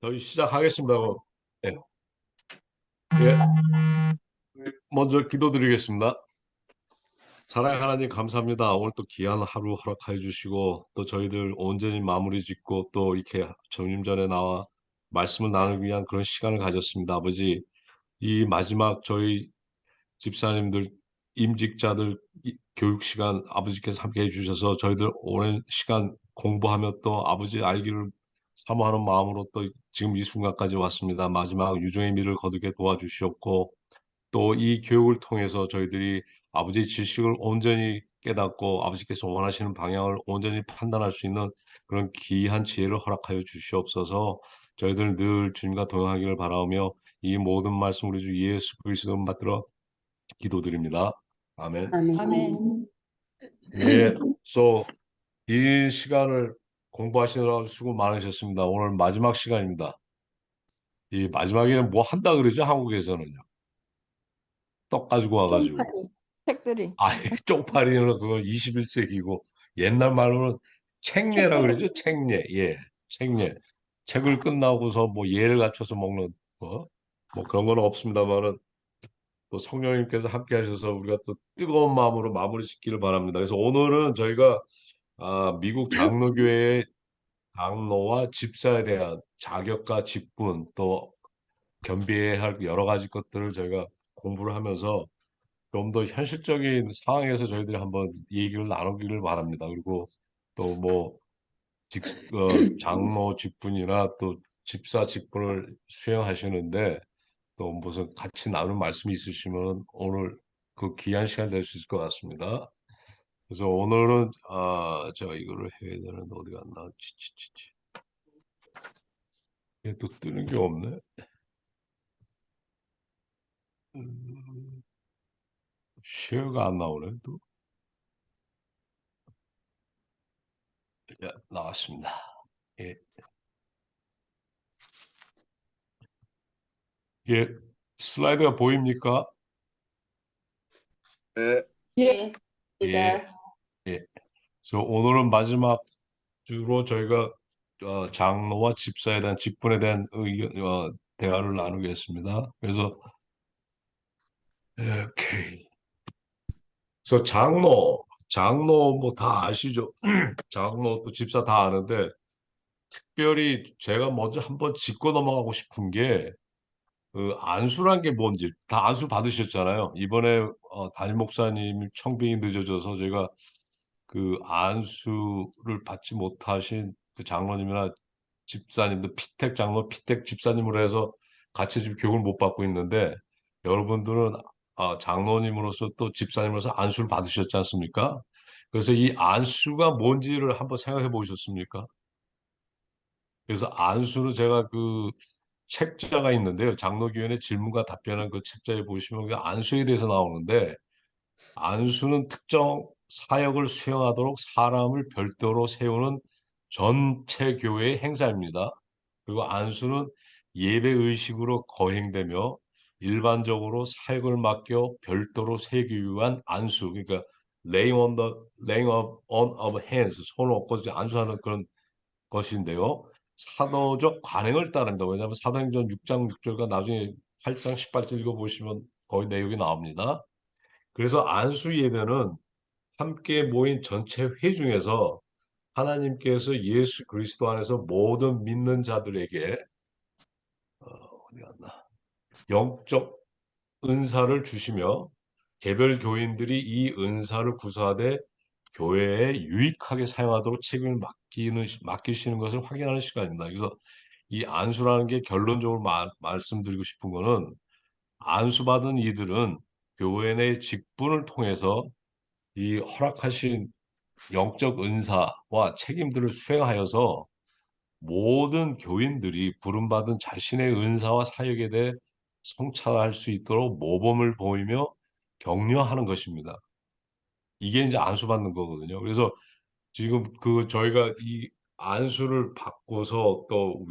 저희 시작하겠습니다. 예, 예, 먼저 기도드리겠습니다. 사랑의 하나님 감사합니다. 오늘 또 귀한 하루 허락하여 주시고 또 저희들 온전히 마무리 짓고 또 이렇게 정림 전에 나와 말씀을 나누기 위한 그런 시간을 가졌습니다. 아버지, 이 마지막 저희 집사님들, 임직자들 교육 시간 아버지께서 함께 해주셔서 저희들 오랜 시간 공부하며 또 아버지 알기를 사모하는 마음으로 또 지금 이 순간까지 왔습니다. 마지막 유종의 미를 거두게 도와주시옵고 또 이 교육을 통해서 저희들이 아버지의 지식을 온전히 깨닫고 아버지께서 원하시는 방향을 온전히 판단할 수 있는 그런 귀한 지혜를 허락하여 주시옵소서. 저희들 늘 주님과 동행하기를 바라며 이 모든 말씀 우리 주 예수 그리스도 받들어 기도드립니다. 아멘. 아멘. 예, 이 시간을 공부하시느라 수고 많으셨습니다. 오늘 마지막 시간입니다. 이 마지막에는 뭐 한다 그러죠? 한국에서는요. 떡 가지고 와가지고. 쫑파리 책들이. 아, 쪽팔이는 그건 21세기고 옛날 말로는 책례라 그러죠. 책례. 예. 책례. 책을 끝나고서 뭐 예를 갖춰서 먹는 뭐 그런 건 없습니다만은 또 성령님께서 함께 하셔서 우리가 또 뜨거운 마음으로 마무리 짓기를 바랍니다. 그래서 오늘은 저희가 미국 장로교회의 장로와 집사에 대한 자격과 직분 또 겸비해야 할 여러 가지 것들을 저희가 공부를 하면서 좀 더 현실적인 상황에서 저희들이 한번 얘기를 나누기를 바랍니다. 그리고 또 뭐 장로 직분이나 또 집사 직분을 수행하시는데 또 무슨 같이 나눌 말씀이 있으시면 오늘 그 귀한 시간 될 수 있을 것 같습니다. 그래서 오늘은 제가 이거를 해야 되는데 어디 갔나? 치치치치. 얘 또 뜨는 게 없네. 쉐어가 안 나오네 또. 야, 나왔습니다. 예, 예, 슬라이드가 보입니까? 네, 예. 예, 예. 그래서 오늘은 마지막 주로 저희가 장로와 집사에 대한 직분에 대한 대화를 나누겠습니다. 그래서 오케이. 그래서 장로 뭐 다 아시죠? 장로 또 집사 다 아는데 특별히 제가 먼저 한번 짚고 넘어가고 싶은 게 그 안수란 게 뭔지 다 안수 받으셨잖아요. 이번에 담임 목사님 청빙이 늦어져서 제가 그 안수를 받지 못하신 그 장로님이나 집사님들 피택 장로, 피택 집사님으로 해서 같이 지금 교육을 못 받고 있는데 여러분들은 장로님으로서 또 집사님으로서 안수를 받으셨지 않습니까? 그래서 이 안수가 뭔지를 한번 생각해 보셨습니까? 그래서 안수는 제가 그 책자가 있는데요. 장로교연의 질문과 답변한 그 책자에 보시면 그 안수에 대해서 나오는데 안수는 특정 사역을 수행하도록 사람을 별도로 세우는 전체 교회의 행사입니다. 그리고 안수는 예배 의식으로 거행되며 일반적으로 사역을 맡겨 별도로 세우기 위한 안수, 그러니까 laying on of hands, 손을 얹고 이제 안수하는 그런 것인데요. 사도적 관행을 따릅니다. 왜냐하면 사도행전 6장 6절과 나중에 8장 18절 읽어보시면 거기 내용이 나옵니다. 그래서 안수 예배는 함께 모인 전체 회 중에서 하나님께서 예수 그리스도 안에서 모든 믿는 자들에게 어디 갔나? 영적 은사를 주시며 개별 교인들이 이 은사를 구사하되 교회에 유익하게 사용하도록 책임을 맡기시는 것을 확인하는 시간입니다. 그래서 이 안수라는 게 결론적으로 말씀드리고 싶은 거는 안수받은 이들은 교회 내 직분을 통해서 이 허락하신 영적 은사와 책임들을 수행하여서 모든 교인들이 부름받은 자신의 은사와 사역에 대해 성찰할 수 있도록 모범을 보이며 격려하는 것입니다. 이게 이제 안수받는 거거든요. 그래서 지금 그 저희가 이 안수를 받고서 또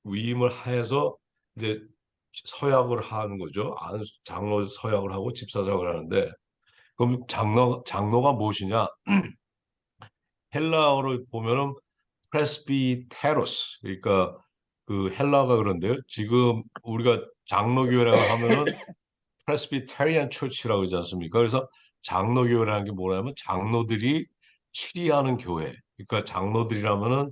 위임을 해서 이제 서약을 하는 거죠. 장로 서약을 하고 집사 서약을 하는데 그럼 장로가 무엇이냐? 헬라어를 보면은 프레스비테로스 그러니까 그 헬라가 그런데요. 지금 우리가 장로교회라고 하면은 프레스비테리안 처치라고 그러지 않습니까? 그래서 장로교회라는 게 뭐냐면 장로들이 치리하는 교회. 그러니까 장로들이라면은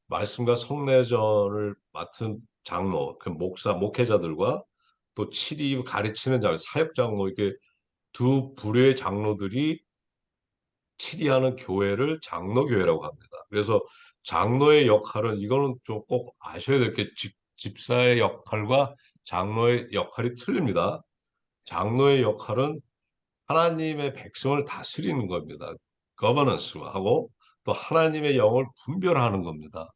말씀과 성례전을 맡은 장로, 그 목사, 목회자들과 또 치리 가르치는 사역 장로 이렇게 두 부류의 장로들이 치리하는 교회를 장로교회라고 합니다. 그래서 장로의 역할은 이거는 좀 꼭 아셔야 될 게 집사의 역할과 장로의 역할이 틀립니다. 장로의 역할은 하나님의 백성을 다스리는 겁니다. 거버넌스하고 또 하나님의 영을 분별하는 겁니다.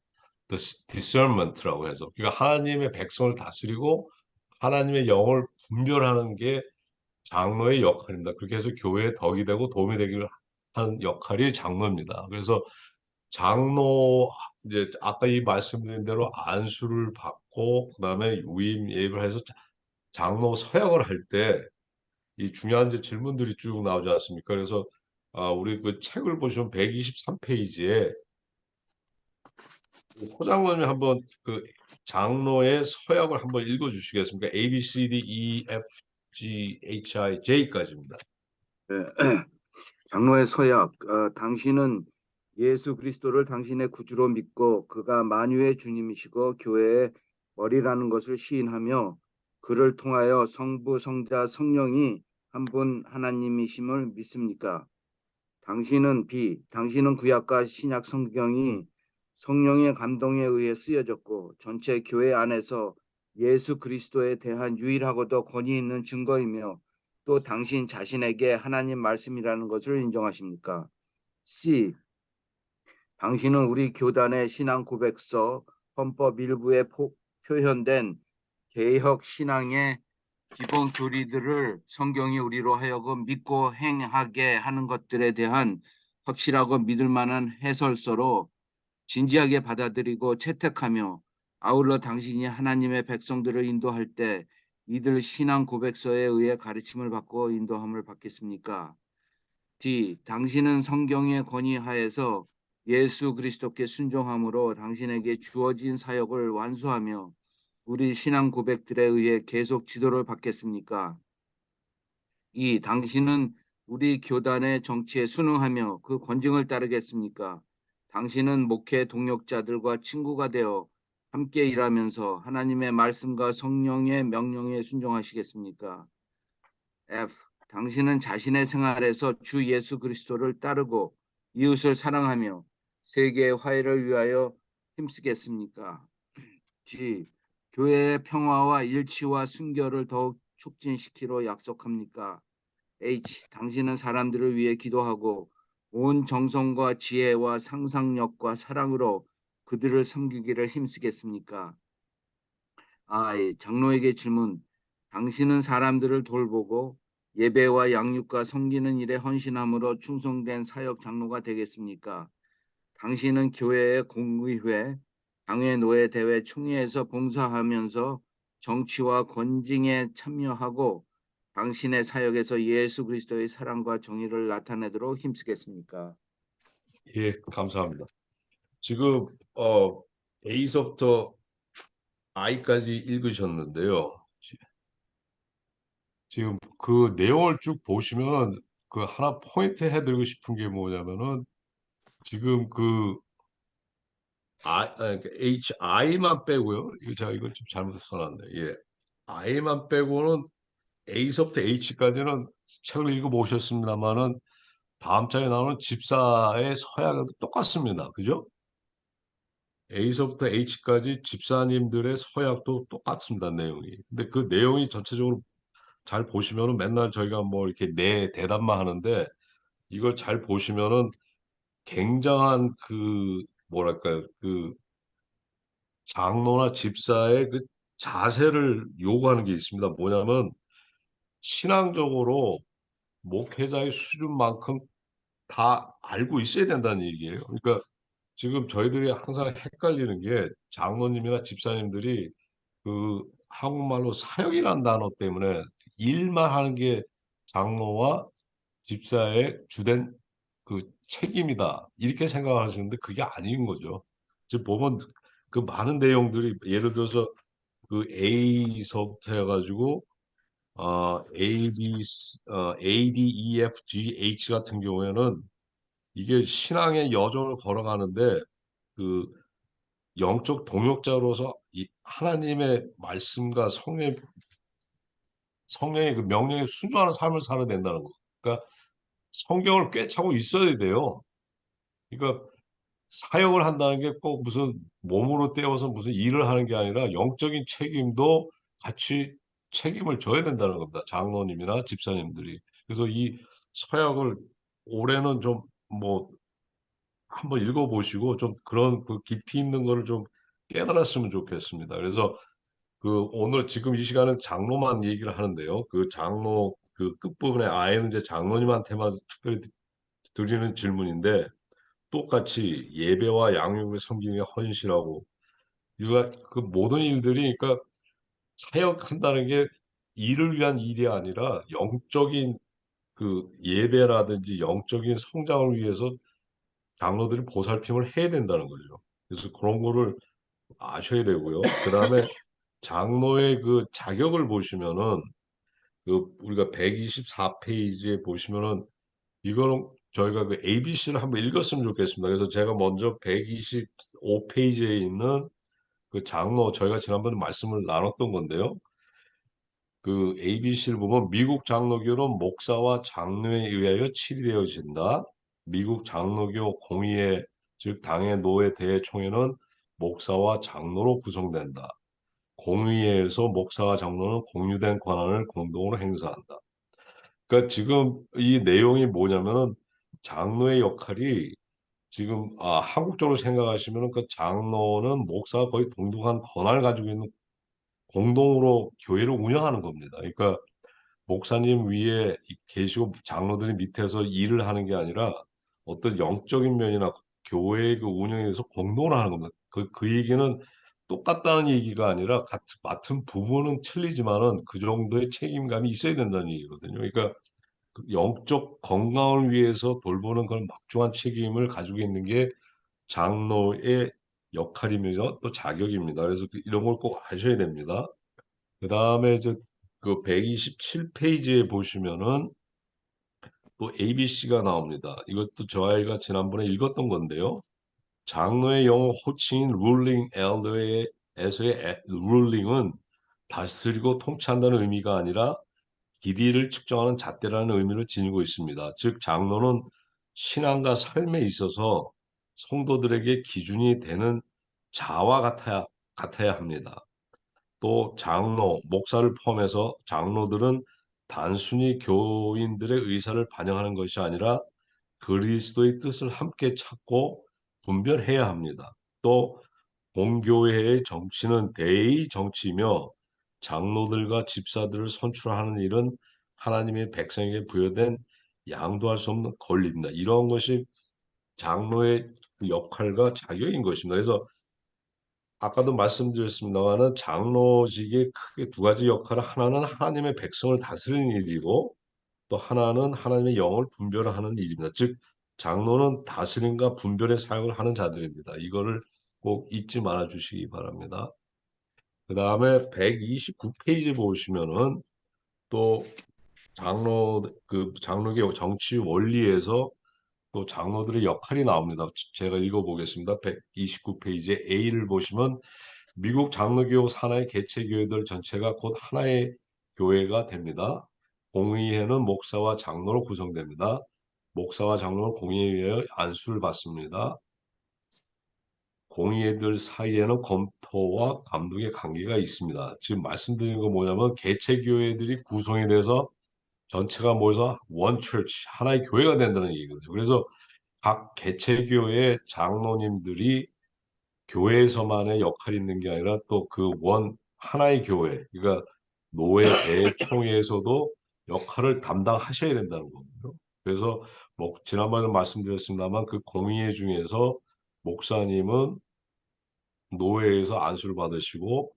discernment라고 해서 그러니까 하나님의 백성을 다스리고 하나님의 영을 분별하는 게 장로의 역할입니다. 그렇게 해서 교회에 덕이 되고 도움이 되기를 하는 역할이 장로입니다. 그래서 장로 이제 아까 이 말씀드린 대로 안수를 받고 그다음에 위임 예입을 해서 장로 서약을 할 때 이 중요한 이제 질문들이 쭉 나오지 않습니까? 그래서 우리 그 책을 보시면 123페이지에 호 장로님이 한번 그 장로의 서약을 한번 읽어주시겠습니까? A, B, C, D, E, F, G, H, I, J까지입니다. 네. 장로의 서약. 당신은 예수 그리스도를 당신의 구주로 믿고 그가 만유의 주님이시고 교회의 머리라는 것을 시인하며 그를 통하여 성부, 성자, 성령이 한 분 하나님이심을 믿습니까? 당신은 구약과 신약 성경이 성령의 감동에 의해 쓰여졌고 전체 교회 안에서 예수 그리스도에 대한 유일하고도 권위 있는 증거이며 또 당신 자신에게 하나님 말씀이라는 것을 인정하십니까? C. 당신은 우리 교단의 신앙 고백서 헌법 일부에 표현된 개혁 신앙의 기본 교리들을 성경이 우리로 하여금 믿고 행하게 하는 것들에 대한 확실하고 믿을 만한 해설서로 진지하게 받아들이고 채택하며 아울러 당신이 하나님의 백성들을 인도할 때 이들 신앙 고백서에 의해 가르침을 받고 인도함을 받겠습니까? D. 당신은 성경의 권위하에서 예수 그리스도께 순종함으로 당신에게 주어진 사역을 완수하며 우리 신앙 고백들에 의해 계속 지도를 받겠습니까? 이 당신은 우리 교단의 정치에 순응하며 그 권징을 따르겠습니까? 당신은 목회 동역자들과 친구가 되어 함께 일하면서 하나님의 말씀과 성령의 명령에 순종하시겠습니까? F. 당신은 자신의 생활에서 주 예수 그리스도를 따르고 이웃을 사랑하며 세계의 화해를 위하여 힘쓰겠습니까? G. 교회의 평화와 일치와 순결을 더욱 촉진시키러 약속합니까? H. 당신은 사람들을 위해 기도하고 온 정성과 지혜와 상상력과 사랑으로 그들을 섬기기를 힘쓰겠습니까? I. 장로에게 질문. 당신은 사람들을 돌보고 예배와 양육과 섬기는 일에 헌신함으로 충성된 사역 장로가 되겠습니까? 당신은 교회의 공의회, 당회 노예 대회 총회에서 봉사하면서 정치와 권징에 참여하고 당신의 사역에서 예수 그리스도의 사랑과 정의를 나타내도록 힘쓰겠습니까? 예, 감사합니다. 지금 A서부터 I까지 읽으셨는데요. 지금 그 내용을 쭉 보시면은 그 하나 포인트 해드리고 싶은 게 뭐냐면은 지금 그 HI만 빼고요. 이거 제가 이걸 좀 잘못 써놨네. 예. I만 빼고는 A서부터 H까지는 책을 읽어보셨습니다만은 다음 장에 나오는 집사의 서약은 똑같습니다. 그죠? A서부터 H까지 집사님들의 서약도 똑같습니다. 내용이. 근데 그 내용이 전체적으로 잘 보시면은 맨날 저희가 뭐 이렇게 네 대답만 하는데 이걸 잘 보시면은 굉장한 그 뭐랄까요? 그 장로나 집사의 그 자세를 요구하는 게 있습니다. 뭐냐면 신앙적으로 목회자의 수준만큼 다 알고 있어야 된다는 얘기예요. 그러니까 지금 저희들이 항상 헷갈리는 게 장로님이나 집사님들이 그 한국말로 사역이라는 단어 때문에 일만 하는 게 장로와 집사의 주된 그 책임이다. 이렇게 생각하시는데 그게 아닌 거죠. 지금 보면 그 많은 내용들이 예를 들어서 그 A서부터 해가지고 A, D, E, F, G, H 같은 경우에는 이게 신앙의 여정을 걸어가는데 그 영적 동역자로서 이 하나님의 말씀과 성령의 그 명령에 순종하는 삶을 살아야 된다는 거. 그러니까 성경을 꿰차고 있어야 돼요. 그러니까 사역을 한다는 게 꼭 무슨 몸으로 때워서 무슨 일을 하는 게 아니라 영적인 책임도 같이 책임을 져야 된다는 겁니다. 장로님이나 집사님들이. 그래서 이 서약을 올해는 좀 뭐 한번 읽어보시고 좀 그런 그 깊이 있는 거를 좀 깨달았으면 좋겠습니다. 그래서 그 오늘 지금 이 시간은 장로만 얘기를 하는데요. 그 장로 그 끝부분에 아예는 이제 장로님한테만 특별히 드리는 질문인데 똑같이 예배와 양육을 섬기는 게 헌신하고 이거 그 모든 일들이 그러니까 사역한다는 게 일을 위한 일이 아니라 영적인 그 예배라든지 영적인 성장을 위해서 장로들이 보살핌을 해야 된다는 거죠. 그래서 그런 거를 아셔야 되고요. 그다음에 장로의 그 자격을 보시면은 그 우리가 124페이지에 보시면은 이거는 저희가 그 ABC를 한번 읽었으면 좋겠습니다. 그래서 제가 먼저 125페이지에 있는 그 장로 저희가 지난번에 말씀을 나눴던 건데요. 그 ABC를 보면 미국 장로교는 목사와 장로에 의하여 치리되어진다. 미국 장로교 공의회 즉 당의 노회 대총회는 목사와 장로로 구성된다. 공의회에서 목사와 장로는 공유된 권한을 공동으로 행사한다. 그러니까 지금 이 내용이 뭐냐면은 장로의 역할이 지금 한국적으로 생각하시면은 그 장로는 목사와 거의 동등한 권한을 가지고 있는 공동으로 교회를 운영하는 겁니다. 그러니까 목사님 위에 계시고 장로들이 밑에서 일을 하는 게 아니라 어떤 영적인 면이나 교회의 그 운영에 대해서 공동으로 하는 겁니다. 그 얘기는 똑같다는 얘기가 아니라 맡은 부분은 틀리지만은 그 정도의 책임감이 있어야 된다는 얘기거든요. 그러니까 그 영적 건강을 위해서 돌보는 그런 막중한 책임을 가지고 있는 게 장로의 역할이면서 또 자격입니다. 그래서 이런 걸 꼭 하셔야 됩니다. 그 다음에 이제 그 127페이지에 보시면은 또 ABC가 나옵니다. 이것도 저 아이가 지난번에 읽었던 건데요. 장로의 영어 호칭인 ruling elder에서의 ruling은 다스리고 통치한다는 의미가 아니라 길이를 측정하는 잣대라는 의미를 지니고 있습니다. 즉 장로는 신앙과 삶에 있어서 성도들에게 기준이 되는 자와 같아야 합니다. 또 장로, 목사를 포함해서 장로들은 단순히 교인들의 의사를 반영하는 것이 아니라 그리스도의 뜻을 함께 찾고 분별해야 합니다. 또 본교회의 정치는 대의 정치이며 장로들과 집사들을 선출하는 일은 하나님의 백성에게 부여된 양도할 수 없는 권리입니다. 이러한 것이 장로의 그 역할과 자격인 것입니다. 그래서 아까도 말씀드렸습니다만은 장로직의 크게 두 가지 역할, 하나는 하나님의 백성을 다스리는 일이고 또 하나는 하나님의 영을 분별하는 일입니다. 즉 장로는 다스림과 분별의 사역을 하는 자들입니다. 이거를 꼭 잊지 말아 주시기 바랍니다. 그 다음에 129페이지 보시면은 또 장로의 정치 원리에서 또 장로들의 역할이 나옵니다. 제가 읽어보겠습니다. 129페이지에 A를 보시면 미국 장로교 산하의 개체교회들 전체가 곧 하나의 교회가 됩니다. 공의회는 목사와 장로로 구성됩니다. 목사와 장로는 공의회에 의하여 안수를 받습니다. 공의회들 사이에는 검토와 감독의 관계가 있습니다. 지금 말씀드리는 건 뭐냐면 개체교회들이 구성이 돼서 전체가 모여서 원 처치, 하나의 교회가 된다는 얘기거든요. 그래서 각 개체교회 장로님들이 교회에서만의 역할이 있는 게 아니라 또 그 하나의 교회, 그러니까 노회 대총회에서도 역할을 담당하셔야 된다는 거거든요. 그래서 뭐 지난번에 말씀드렸습니다만 그 공의회 중에서 목사님은 노회에서 안수를 받으시고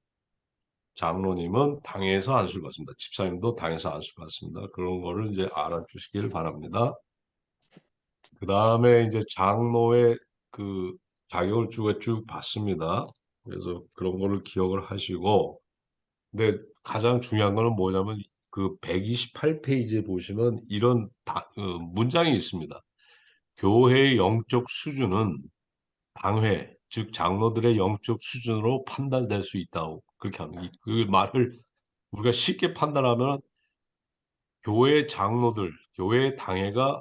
장로님은 당에서 안수를 받습니다. 집사님도 당에서 안수를 받습니다. 그런 거를 이제 알아주시길 바랍니다. 그 다음에 이제 장로의 그 자격을 쭉 받습니다. 그래서 그런 거를 기억을 하시고, 근데 가장 중요한 거는 뭐냐면 그 128페이지에 보시면 이런 문장이 있습니다. 교회의 영적 수준은 당회, 즉 장로들의 영적 수준으로 판단될 수 있다고 그렇게 합니다. 그 말을 우리가 쉽게 판단하면 교회 장로들, 교회 당회가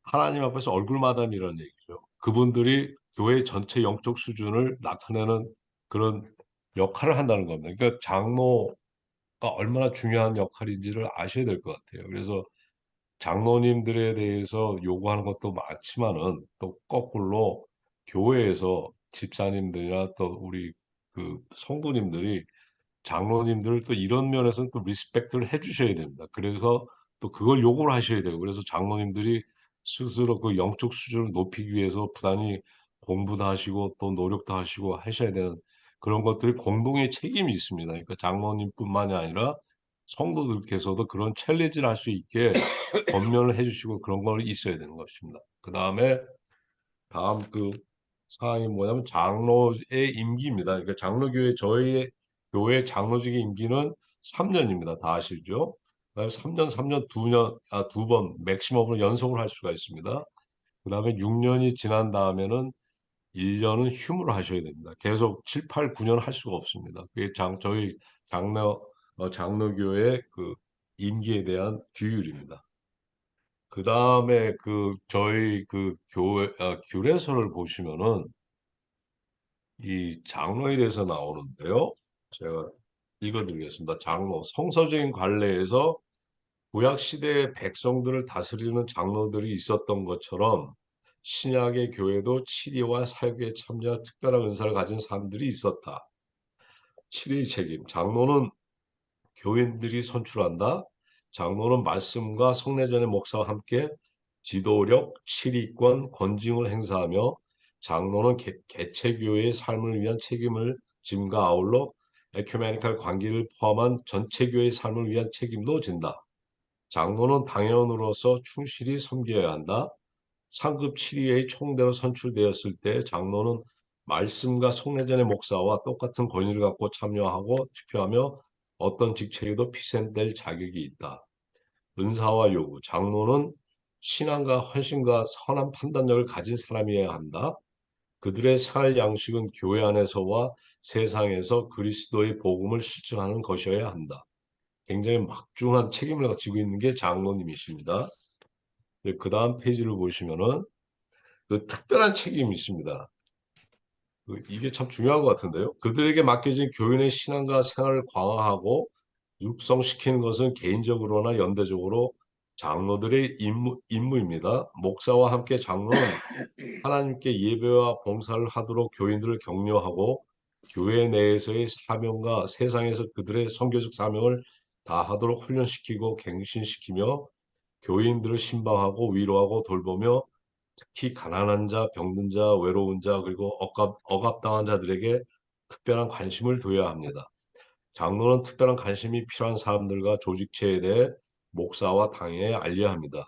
하나님 앞에서 얼굴마담이라는 얘기죠. 그분들이 교회 전체 영적 수준을 나타내는 그런 역할을 한다는 겁니다. 그러니까 장로가 얼마나 중요한 역할인지를 아셔야 될 것 같아요. 그래서 장로님들에 대해서 요구하는 것도 많지만은 또 거꾸로 교회에서 집사님들이나 또 우리 그 성도님들이 장로님들을 또 이런 면에서는 또 리스펙트를 해주셔야 됩니다. 그래서 또 그걸 요구를 하셔야 돼요. 그래서 장로님들이 스스로 그 영적 수준을 높이기 위해서 부단히 공부도 하시고 또 노력도 하시고 하셔야 되는 그런 것들이 공동의 책임이 있습니다. 그러니까 장로님뿐만이 아니라 성도들께서도 그런 챌린지를 할 수 있게 권면을 해주시고 그런 걸 있어야 되는 것입니다. 그 다음에 다음 그 사항이 뭐냐면 장로의 임기입니다. 그러니까 장로교회 저희 교회 장로직의 임기는 3년입니다. 다 아시죠? 그다음에 3년, 3년, 2년, 두 번 맥시멈으로 연속을 할 수가 있습니다. 그다음에 6년이 지난 다음에는 1년은 휴무를 하셔야 됩니다. 계속 7, 8, 9년 할 수가 없습니다. 그게 저희 장로교회 그 임기에 대한 규율입니다. 그 다음에 그 저희 그 교회 규례서를 보시면은 이 장로에 대해서 나오는데요. 제가 읽어드리겠습니다. 장로 성서적인 관례에서 구약 시대의 백성들을 다스리는 장로들이 있었던 것처럼 신약의 교회도 치리와 사역에 참여할 특별한 은사를 가진 사람들이 있었다. 치리의 책임. 장로는 교인들이 선출한다. 장로는 말씀과 성례전의 목사와 함께 지도력, 치리권, 권징을 행사하며 장로는 개체교회의 삶을 위한 책임을 짐과 아울러 에큐메니칼 관계를 포함한 전체 교회의 삶을 위한 책임도 진다. 장로는 당회원으로서 충실히 섬겨야 한다. 상급 7위의 총대로 선출되었을 때 장로는 말씀과 속례전의 목사와 똑같은 권위를 갖고 참여하고 투표하며 어떤 직책에도 피선될 자격이 있다. 은사와 요구, 장로는 신앙과 헌신과 선한 판단력을 가진 사람이어야 한다. 그들의 생활 양식은 교회 안에서와 세상에서 그리스도의 복음을 실천하는 것이어야 한다. 굉장히 막중한 책임을 가지고 있는 게 장로님이십니다. 그 다음 페이지를 보시면은 그 특별한 책임이 있습니다. 이게 참 중요한 것 같은데요. 그들에게 맡겨진 교인의 신앙과 생활을 강화하고 육성시키는 것은 개인적으로나 연대적으로 장로들의 임무입니다. 목사와 함께 장로는 하나님께 예배와 봉사를 하도록 교인들을 격려하고 교회 내에서의 사명과 세상에서 그들의 선교적 사명을 다하도록 훈련시키고 갱신시키며 교인들을 신방하고 위로하고 돌보며 특히 가난한 자, 병든 자, 외로운 자, 그리고 억압당한 자들에게 특별한 관심을 둬야 합니다. 장로는 특별한 관심이 필요한 사람들과 조직체에 대해 목사와 당회에 알려야 합니다.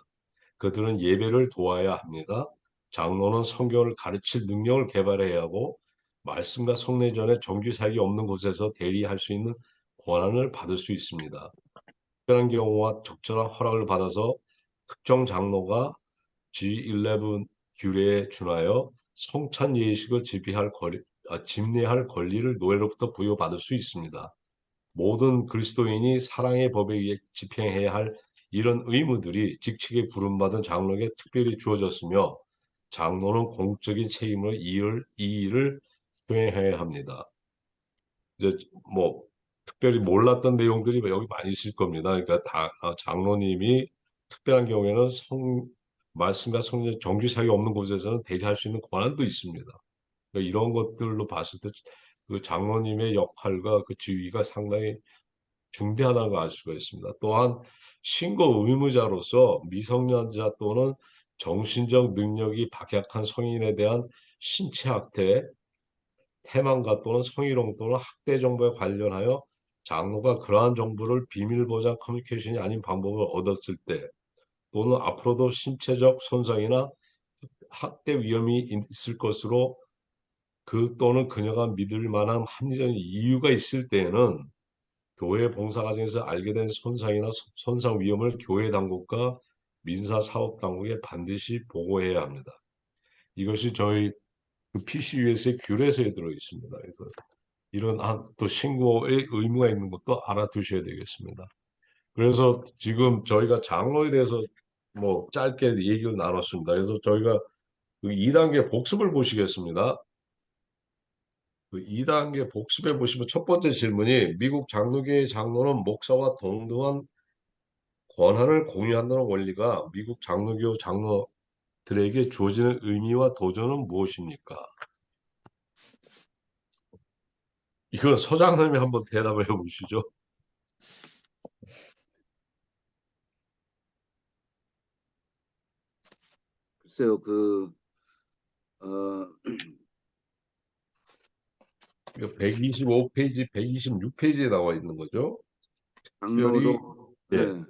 그들은 예배를 도와야 합니다. 장로는 성경을 가르칠 능력을 개발해야 하고 말씀과 성례전에 정규 사역이 없는 곳에서 대리할 수 있는 권한을 받을 수 있습니다. 특별한 경우와 적절한 허락을 받아서 특정 장로가 G11 규례에 준하여 성찬 예식을 집례할 권리를 노예로부터 부여받을 수 있습니다. 모든 그리스도인이 사랑의 법에 의해 집행해야 할 이런 의무들이 직책에 부름받은 장로에게 특별히 주어졌으며 장로는 공적인 책임으로 이 일을 수행해야 합니다. 이제 뭐 특별히 몰랐던 내용들이 여기 많이 있을 겁니다. 그러니까 장로님이 특별한 경우에는 말씀과 성령 정규 사역이 없는 곳에서는 대리할 수 있는 권한도 있습니다. 그러니까 이런 것들로 봤을 때 그 장로님의 역할과 그 지위가 상당히 중대하다는 걸 알 수가 있습니다. 또한 신고 의무자로서 미성년자 또는 정신적 능력이 박약한 성인에 대한 신체 학대, 태만과 또는 성희롱 또는 학대 정보에 관련하여 장로가 그러한 정보를 비밀 보장 커뮤니케이션이 아닌 방법을 얻었을 때 또는 앞으로도 신체적 손상이나 학대 위험이 있을 것으로 그 또는 그녀가 믿을 만한 합리적인 이유가 있을 때에는 교회 봉사 과정에서 알게 된 손상이나 손상 위험을 교회 당국과 민사 사업 당국에 반드시 보고해야 합니다. 이것이 저희 그 PCUS의 규례서에 들어 있습니다. 그래서 이런 또 신고의 의무가 있는 것도 알아두셔야 되겠습니다. 그래서 지금 저희가 장로에 대해서 뭐 짧게 얘기를 나눴습니다. 그래서 저희가 그 2단계 복습을 보시겠습니다. 그 2단계 복습에 보시면 첫 번째 질문이 미국 장로교의 장로는 목사와 동등한 권한을 공유한다는 원리가 미국 장로교 장로들에게 주어지는 의미와 도전은 무엇입니까? 이건 서장님이 한번 대답을 해보시죠. 글쎄요, 어, 125페이지, 126페이지에 나와 있는 거죠. 특별히 장로로, 예, 예,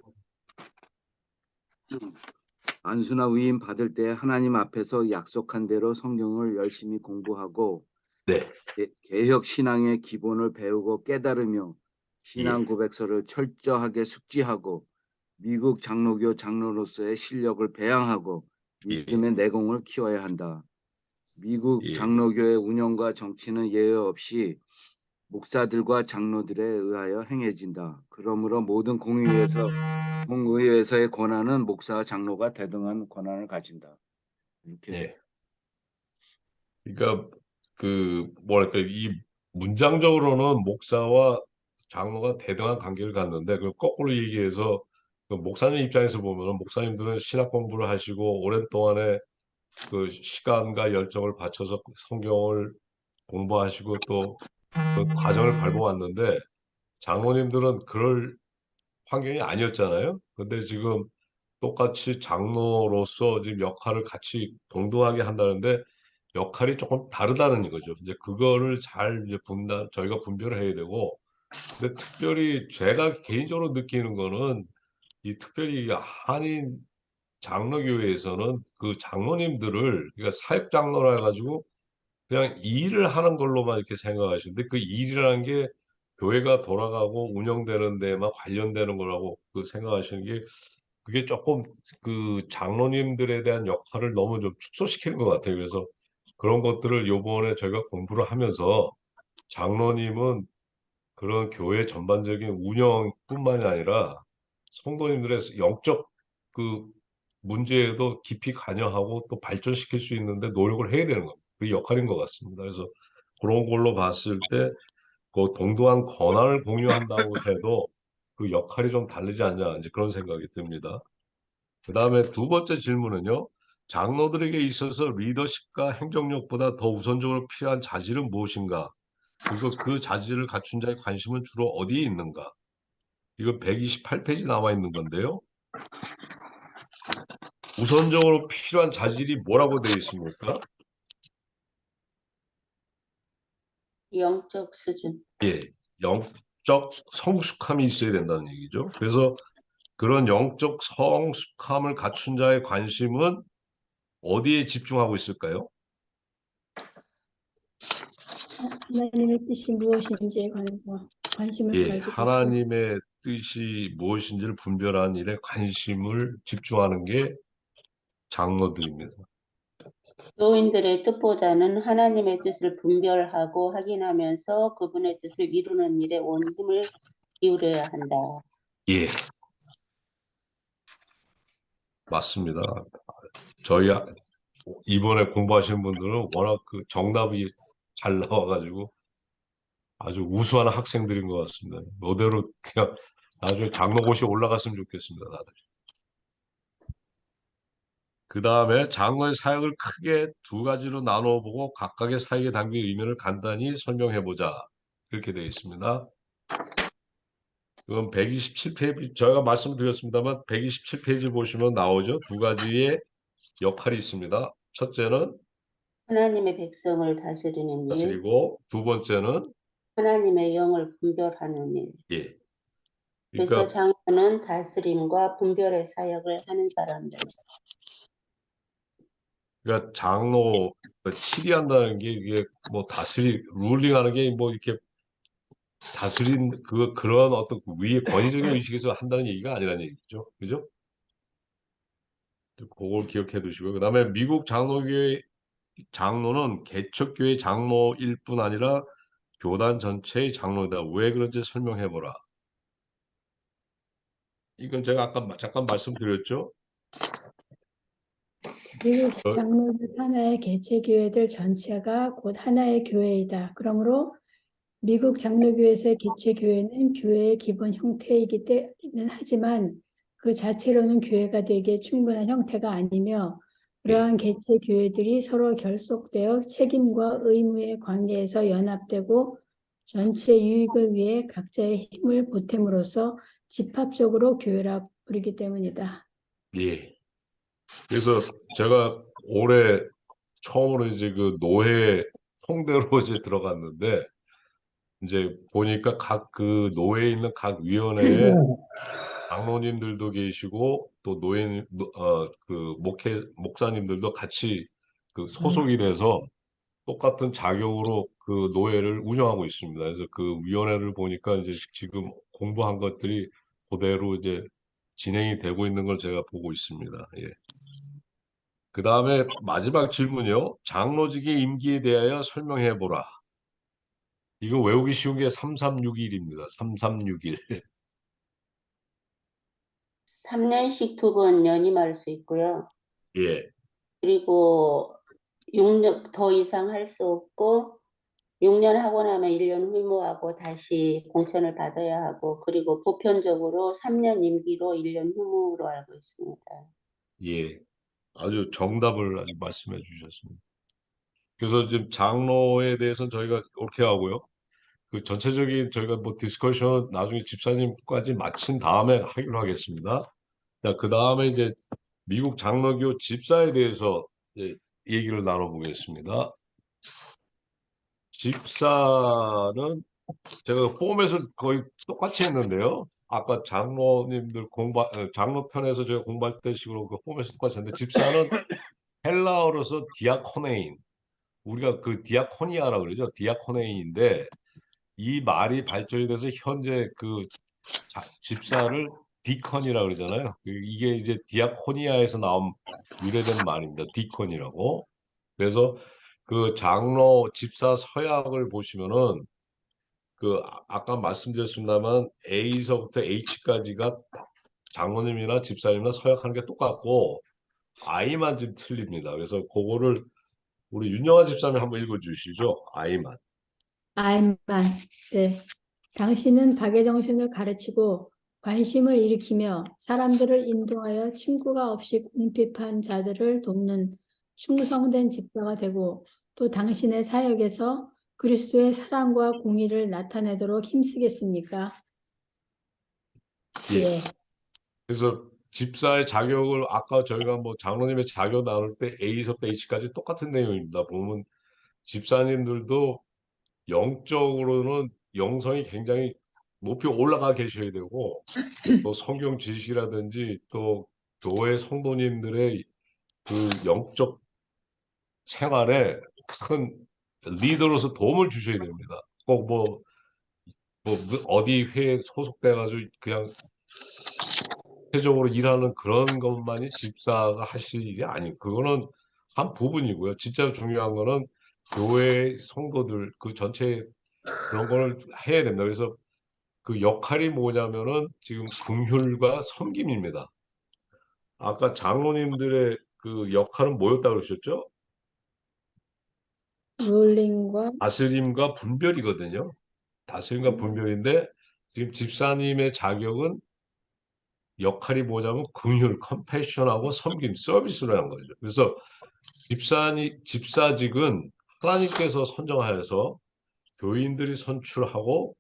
안수나 위임 받을 때 하나님 앞에서 약속한 대로 성경을 열심히 공부하고 네, 개혁 신앙의 기본을 배우고 깨달으며 예, 신앙 고백서를 철저하게 숙지하고 미국 장로교 장로로서의 실력을 배양하고 예, 믿음의 내공을 키워야 한다. 미국 예, 장로교의 운영과 정치는 예외 없이 목사들과 장로들에 의하여 행해진다. 그러므로 모든 공의회에서의 권한은 목사와 장로가 대등한 권한을 가진다. 이렇게 예. 그러니까 그 뭐랄까 이 문장적으로는 목사와 장로가 대등한 관계를 갖는데 그 거꾸로 얘기해서 그 목사님 입장에서 보면은 목사님들은 신학 공부를 하시고 오랜 동안에 그 시간과 열정을 바쳐서 성경을 공부하시고 또 그 과정을 밟아왔는데 장로님들은 그럴 환경이 아니었잖아요. 근데 지금 똑같이 장로로서 지금 역할을 같이 동등하게 한다는데 역할이 조금 다르다는 거죠. 이제 그거를 잘 이제 저희가 분별을 해야 되고, 근데 특별히 제가 개인적으로 느끼는 거는 이 특별히 이 한인 장로교회에서는 그 장로님들을 그러니까 사역 장로라 해가지고 그냥 일을 하는 걸로만 이렇게 생각하시는데 그 일이라는 게 교회가 돌아가고 운영되는 데만 관련되는 거라고 그 생각하시는 게 그게 조금 그 장로님들에 대한 역할을 너무 좀 축소시키는 것 같아요. 그래서 그런 것들을 요번에 저희가 공부를 하면서 장로님은 그런 교회 전반적인 운영뿐만이 아니라 성도님들의 영적 그 문제에도 깊이 관여하고 또 발전시킬 수 있는데 노력을 해야 되는 겁니다. 그 역할인 것 같습니다. 그래서 그런 걸로 봤을 때 그 동등한 권한을 공유한다고 해도 그 역할이 좀 다르지 않냐 이제 그런 생각이 듭니다. 그다음에 두 번째 질문은요. 장로들에게 있어서 리더십과 행정력보다 더 우선적으로 필요한 자질은 무엇인가? 그리고 그 자질을 갖춘 자의 관심은 주로 어디에 있는가? 이거 128페이지 나와 있는 건데요. 우선적으로 필요한 자질이 뭐라고 되어 있습니까? 영적 수준. 예, 영적 성숙함이 있어야 된다는 얘기죠. 그래서 그런 영적 성숙함을 갖춘 자의 관심은 어디에 집중하고 있을까요? 하나님의 뜻이 무엇인지에 관해서 관심을 예, 가지고 있죠. 하나님의 뜻이 무엇인지를 분별하는 일에 관심을 집중하는 게 장로들입니다. 교인들의 뜻보다는 하나님의 뜻을 분별하고 확인하면서 그분의 뜻을 이루는 일에 온 힘을 기울여야 한다. 예, 맞습니다. 저희 이번에 공부하시는 분들은 워낙 그 정답이 잘 나와가지고 아주 우수한 학생들인 것 같습니다. 이대로 그냥 나중에 장로고시 올라갔으면 좋겠습니다, 다들. 그 다음에 장로의 사역을 크게 두 가지로 나눠 보고 각각의 사역에 담긴 의미를 간단히 설명해 보자. 이렇게 되어 있습니다. 그럼 127페이지, 제가 말씀드렸습니다만 127페이지 보시면 나오죠. 두 가지의 역할이 있습니다. 첫째는 하나님의 백성을 다스리는 일, 다스리고 두 번째는 하나님의 영을 분별하는 일. 예. 그래서 그러니까 장로는 다스림과 분별의 사역을 하는 사람들. 그러니까 장로 치리한다는 게 이게 뭐 룰링하는 게 뭐 이렇게 다스린 그런 어떤 위의 권위적인 의식에서 한다는 얘기가 아니라는 얘기죠. 그죠? 그걸 기억해 두시고요. 그다음에 미국 장로교회 장로는 개척교회 장로일 뿐 아니라 교단 전체의 장로다. 왜 그런지 설명해 보라. 이건 제가 아까 잠깐 말씀드렸죠. 미국 어, 장로교 산하의 개체 교회들 전체가 곧 하나의 교회이다. 그러므로 미국 장로교에서의 개체 교회는 교회의 기본 형태이기 때는 하지만 그 자체로는 교회가 되기에 충분한 형태가 아니며 그러한 개체 교회들이 서로 결속되어 책임과 의무의 관계에서 연합되고 전체 유익을 위해 각자의 힘을 보탬으로써 집합적으로 교회라 부르기 때문이다. 예. 그래서 제가 올해 처음으로 이제 그 노회 송대로 이제 들어갔는데 이제 보니까 각 그 노회에 있는 각 위원회에 장로님들도 계시고 또 그 목사님들도 같이 그 소속이 돼서 똑같은 자격으로 그 노회를 운영하고 있습니다. 그래서 그 위원회를 보니까 이제 지금 공부한 것들이 그대로 이제 진행이 되고 있는 걸 제가 보고 있습니다. 예. 그 다음에 마지막 질문이요. 장로직의 임기에 대하여 설명해 보라. 이거 외우기 쉬운 게 3361입니다. 3361. 3년씩 2번 연임할 수 있고요. 예. 그리고 6년 더 이상 할 수 없고 6년 하고 나면 1년 휴무하고 다시 공천을 받아야 하고 그리고 보편적으로 3년 임기로 1년 휴무로 알고 있습니다. 예. 아주 정답을 아주 말씀해 주셨습니다. 그래서 지금 장로에 대해서는 저희가 그렇게 하고요. 그 전체적인 저희가 뭐 디스커션 나중에 집사님까지 마친 다음에 하기로 하겠습니다. 자, 그 다음에 이제 미국 장로교 집사에 대해서 이제 얘기를 나눠보겠습니다. 집사는 제가 포맷을 거의 똑같이 했는데요. 아까 장로 편에서 제가 공부할 때 식으로 그 포맷을 똑같이 했는데 집사는 헬라어로서 디아코네인, 우리가 그 디아코니아라고 그러죠. 디아코네인인데 이 말이 발전이 돼서 현재 그 집사를 디컨이라고 그러잖아요. 이게 이제 디아코니아에서 나온 유래된 말입니다. 디컨이라고. 그래서 그 장로 집사 서약을 보시면은 그 아까 말씀드렸습니다만 A서부터 H까지가 장로님이나 집사님이나 서약하는 게 똑같고 I만 좀 틀립니다. 그래서 그거를 우리 윤영아 집사님 한번 읽어주시죠. I만. 아임만, 네. 당신은 박애정신을 가르치고 관심을 일으키며 사람들을 인도하여 친구가 없이 궁핍한 자들을 돕는 충성된 집사가 되고 또 당신의 사역에서 그리스도의 사랑과 공의를 나타내도록 힘쓰겠습니까? 예. 예. 그래서 집사의 자격을 아까 저희가 뭐 장로님의 자격 나눌 때 A서부터 H까지 똑같은 내용입니다. 보면 집사님들도 영적으로는 영성이 굉장히 높이 올라가 계셔야 되고 또 성경 지식이라든지 또 교회 성도님들의 그 영적 생활에 큰 리더로서 도움을 주셔야 됩니다. 꼭 어디 회에 소속돼가지고 그냥 대적으로 일하는 그런 것만이 집사가 하실 일이 아니고 그거는 한 부분이고요. 진짜 중요한 거는 교회 성도들 그 전체 그런 걸 해야 됩니다. 그래서 그 역할이 뭐냐면은 지금 긍휼과 섬김입니다. 아까 장로님들의 그 역할은 뭐였다고 그러셨죠? 롤링과 다스림과 분별이거든요. 다스림과 분별인데 지금 집사님의 자격은 역할이 뭐냐면 긍휼, 컴패션하고 섬김, 서비스를 하는 거죠. 그래서 집사직은 하나님께서 선정하여서 교인들이 선출하고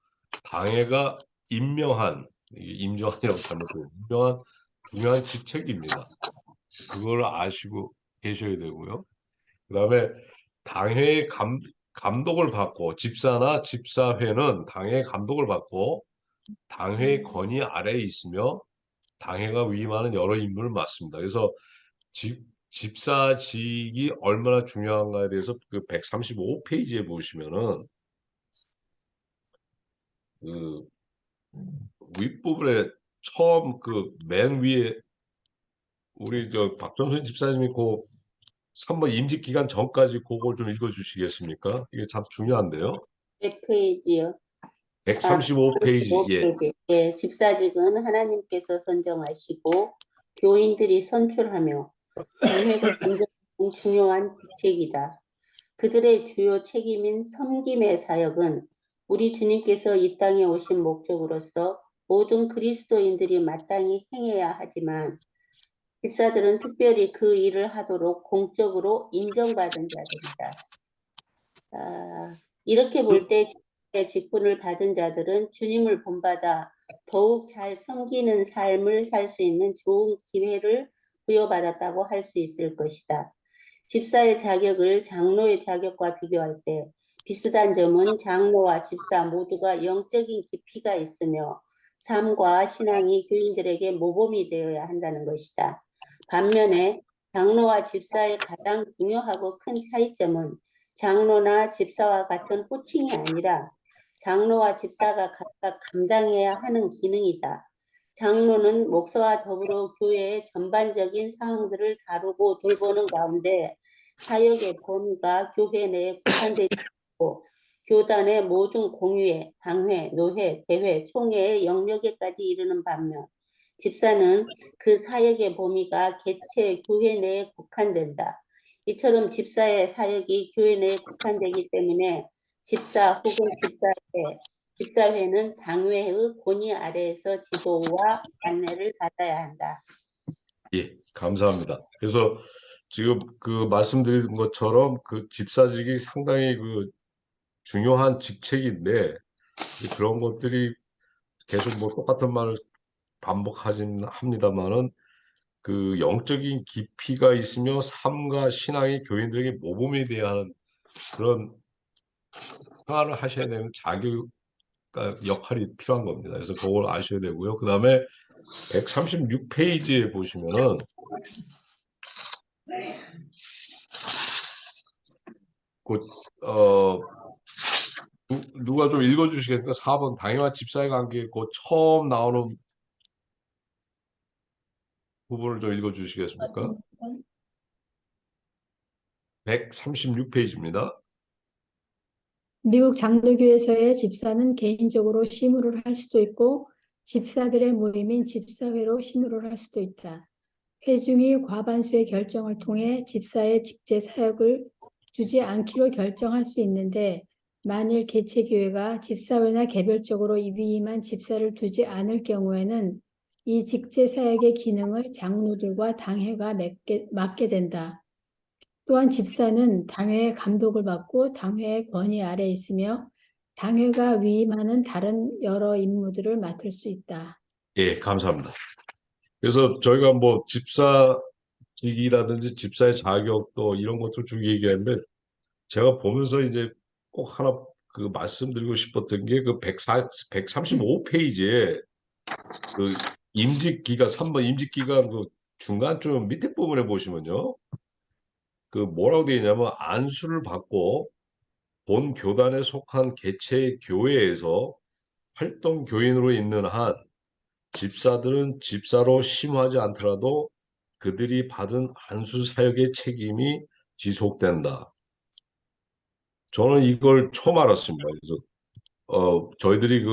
당회가 임명한, 이게 임정한이라고 잘못해요. 임명한 중요한 직책입니다. 그걸 아시고 계셔야 되고요. 그다음에 당회의 감독을 받고 집사나 집사회는 당회의 감독을 받고 당회의 건의 아래에 있으며 당회가 위임하는 여러 임무를 맡습니다. 그래서 집사직이 얼마나 중요한가에 대해서 그 135페이지에 보시면은 그 윗부분에 처음 그 맨 위에 우리 저 박정순 집사님이 그 3번 임직 기간 전까지 그걸 좀 읽어 주시겠습니까? 이게 참 중요한데요. 몇 페이지요? 135페이지. 예. 예, 집사직은 하나님께서 선정하시고 교인들이 선출하며 당회가 인정하는 중요한 직책이다. 그들의 주요 책임인 섬김의 사역은 우리 주님께서 이 땅에 오신 목적으로서 모든 그리스도인들이 마땅히 행해야 하지만 집사들은 특별히 그 일을 하도록 공적으로 인정받은 자들이다. 이렇게 볼 때 직분을 받은 자들은 주님을 본받아 더욱 잘 섬기는 삶을 살 수 있는 좋은 기회를 부여받았다고 할 수 있을 것이다. 집사의 자격을 장로의 자격과 비교할 때 비슷한 점은 장로와 집사 모두가 영적인 깊이가 있으며 삶과 신앙이 교인들에게 모범이 되어야 한다는 것이다. 반면에 장로와 집사의 가장 중요하고 큰 차이점은 장로나 집사와 같은 호칭이 아니라 장로와 집사가 각각 감당해야 하는 기능이다. 장로는 목사와 더불어 교회의 전반적인 사항들을 다루고 돌보는 가운데 사역의 범위가 교회 내에 국한되지 않고 교단의 모든 공유회, 당회, 노회, 대회, 총회의 영역에까지 이르는 반면 집사는 그 사역의 범위가 개체 교회 내에 국한된다. 이처럼 집사의 사역이 교회 내에 국한되기 때문에 집사 혹은 집사회는 당회의 권위 아래에서 지도와 안내를 받아야 한다. 예, 감사합니다. 그래서 지금 그 말씀드린 것처럼 그 집사직이 상당히 그 중요한 직책인데 그런 것들이 계속 뭐 똑같은 말을 반복하진 합니다만은 그 영적인 깊이가 있으며 삶과 신앙이 교인들에게 모범이 돼야 하는 그런 생활을 하셔야 되는 자격 역할이 필요한 겁니다. 그래서 그걸 아셔야 되고요. 그 다음에 136페이지에 보시면은 누가 좀 읽어주시겠습니까? 4번 당회와 집사의 관계 그 처음 나오는 부분을 좀 읽어주시겠습니까? 136페이지입니다. 미국 장로교에서의 집사는 개인적으로 심우를 할 수도 있고 집사들의 모임인 집사회로 심우를 할 수도 있다. 회중이 과반수의 결정을 통해 집사의 직제 사역을 주지 않기로 결정할 수 있는데 만일 개체교회가 집사회나 개별적으로 위임한 집사를 두지 않을 경우에는 이 직제 사역의 기능을 장로들과 당회가 맡게 된다. 또한 집사는 당회의 감독을 받고 당회의 권위 아래 있으며 당회가 위임하는 다른 여러 임무들을 맡을 수 있다. 예, 감사합니다. 그래서 저희가 뭐 집사직이라든지 집사의 자격도 이런 것들 쭉 얘기하는데 제가 보면서 이제 꼭 하나 그 말씀드리고 싶었던 게 그 135페이지에 그 임직기간 3번 임직기간 그 중간쯤 밑에 부분에 보시면요. 그 뭐라고 되어 있냐면 안수를 받고 본 교단에 속한 개체 교회에서 활동 교인으로 있는 한 집사들은 집사로 심하지 않더라도 그들이 받은 안수 사역의 책임이 지속된다. 저는 이걸 처음 알았습니다. 그래서 저희들이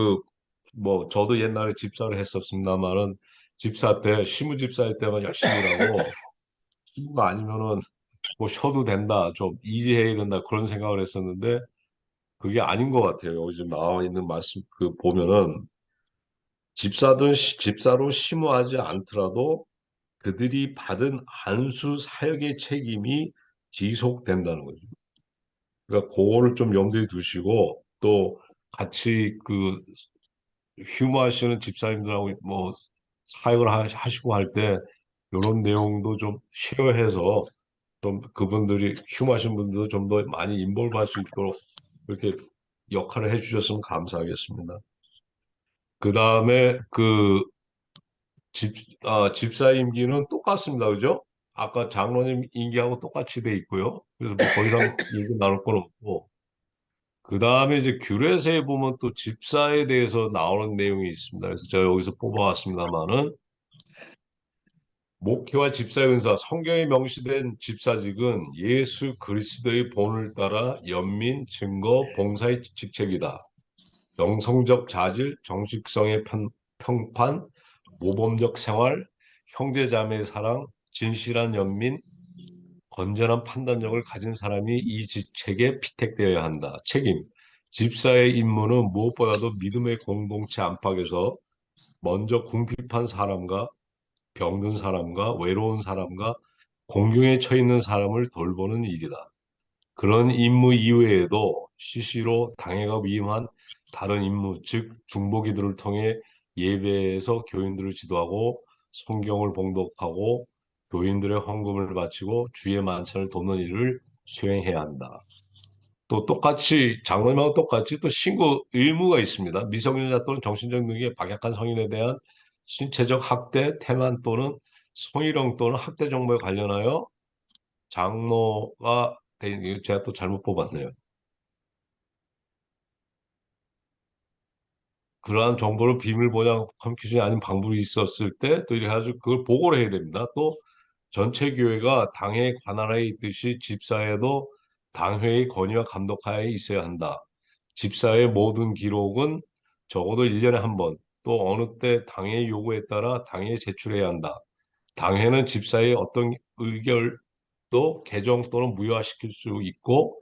뭐 저도 옛날에 집사를 했었습니다만은 집사 때 시무 집사일 때만 열심히 일하고 시무가 아니면은 뭐 쉬어도 된다, 좀 이지해야 된다 그런 생각을 했었는데 그게 아닌 것 같아요. 여기 지금 나와 있는 말씀 그 보면은 집사든 집사로 심우하지 않더라도 그들이 받은 안수 사역의 책임이 지속된다는 거죠. 그러니까 그거를 좀 염두에 두시고 또 같이 그 휴무하시는 집사님들하고 뭐 사역을 하시고 할 때 이런 내용도 좀 쉐어해서 좀 그분들이 휴무하신 분들도 좀 더 많이 인볼브할 수 있도록 이렇게 역할을 해주셨으면 감사하겠습니다. 그 다음에 집사 임기는 똑같습니다. 그죠? 아까 장로님 임기하고 똑같이 돼 있고요. 그래서 뭐 더 이상 얘기 나눌 건 없고. 그 다음에 이제 규례서에 보면 또 집사에 대해서 나오는 내용이 있습니다. 그래서 제가 여기서 뽑아왔습니다만은 목회와 집사의 은사, 성경에 명시된 집사직은 예수 그리스도의 본을 따라 연민, 증거, 봉사의 직책이다. 영성적 자질, 정직성의 평판, 모범적 생활, 형제자매의 사랑, 진실한 연민, 건전한 판단력을 가진 사람이 이 직책에 피택되어야 한다. 책임. 집사의 임무는 무엇보다도 믿음의 공동체 안팎에서 먼저 궁핍한 사람과 병든 사람과 외로운 사람과 공경에 처해 있는 사람을 돌보는 일이다. 그런 임무 이외에도 CC로 당회가 위임한 다른 임무, 즉 중보기도를 통해 예배에서 교인들을 지도하고 성경을 봉독하고 교인들의 헌금을 바치고 주의 만찬을 돕는 일을 수행해야 한다. 또 똑같이 장로님하고 똑같이 또 신고 의무가 있습니다. 미성년자 또는 정신적 능력이 박약한 성인에 대한 신체적 학대, 태만 또는 성희롱 또는 학대 정보에 관련하여 장로가 이거 제가 또 잘못 뽑았네요. 그러한 정보를 비밀 보장 컴퓨터이 아닌 방법이 있었을 때 또 이렇게 해가지고 그걸 보고를 해야 됩니다. 또 전체 교회가 당회의 관할하에 있듯이 집사회도 당회의 건의와 감독하에 있어야 한다. 집사의 모든 기록은 적어도 1년에 한 번, 또 어느 때 당회의 요구에 따라 당회에 제출해야 한다. 당회는 집사의 어떤 의결도 개정 또는 무효화시킬 수 있고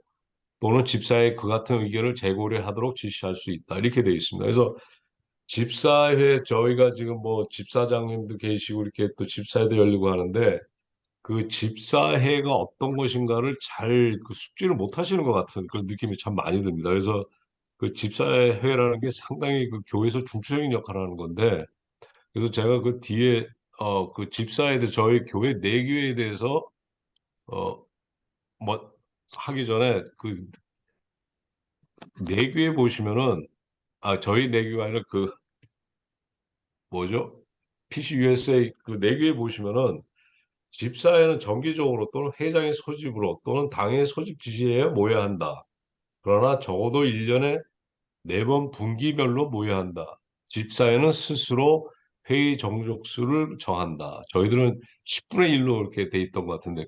또는 집사의 그 같은 의견을 재고려하도록 지시할 수 있다. 이렇게 되어 있습니다. 그래서 집사회 저희가 지금 뭐 집사장님도 계시고 이렇게 또 집사회도 열리고 하는데 그 집사회가 어떤 것인가를 잘 그 숙지를 못 하시는 것 같은 그런 느낌이 참 많이 듭니다. 그래서 그 집사회라는 게 상당히 그 교회에서 중추적인 역할을 하는 건데 그래서 제가 그 뒤에 그 집사에 대해 저희 교회 내교에 대해서 어 뭐 하기 전에 그 내교에 보시면은 저희 내교가 아니라 그 뭐죠? PC USA 그 내교에 보시면은 집사회는 정기적으로 또는 회장의 소집으로 또는 당의 소집 지시에 모여야 한다. 그러나 적어도 1년에 4번 분기별로 모여야 한다. 집사회는 스스로 회의 정족수를 정한다. 저희들은 10분의 1로 이렇게 돼 있던 것 같은데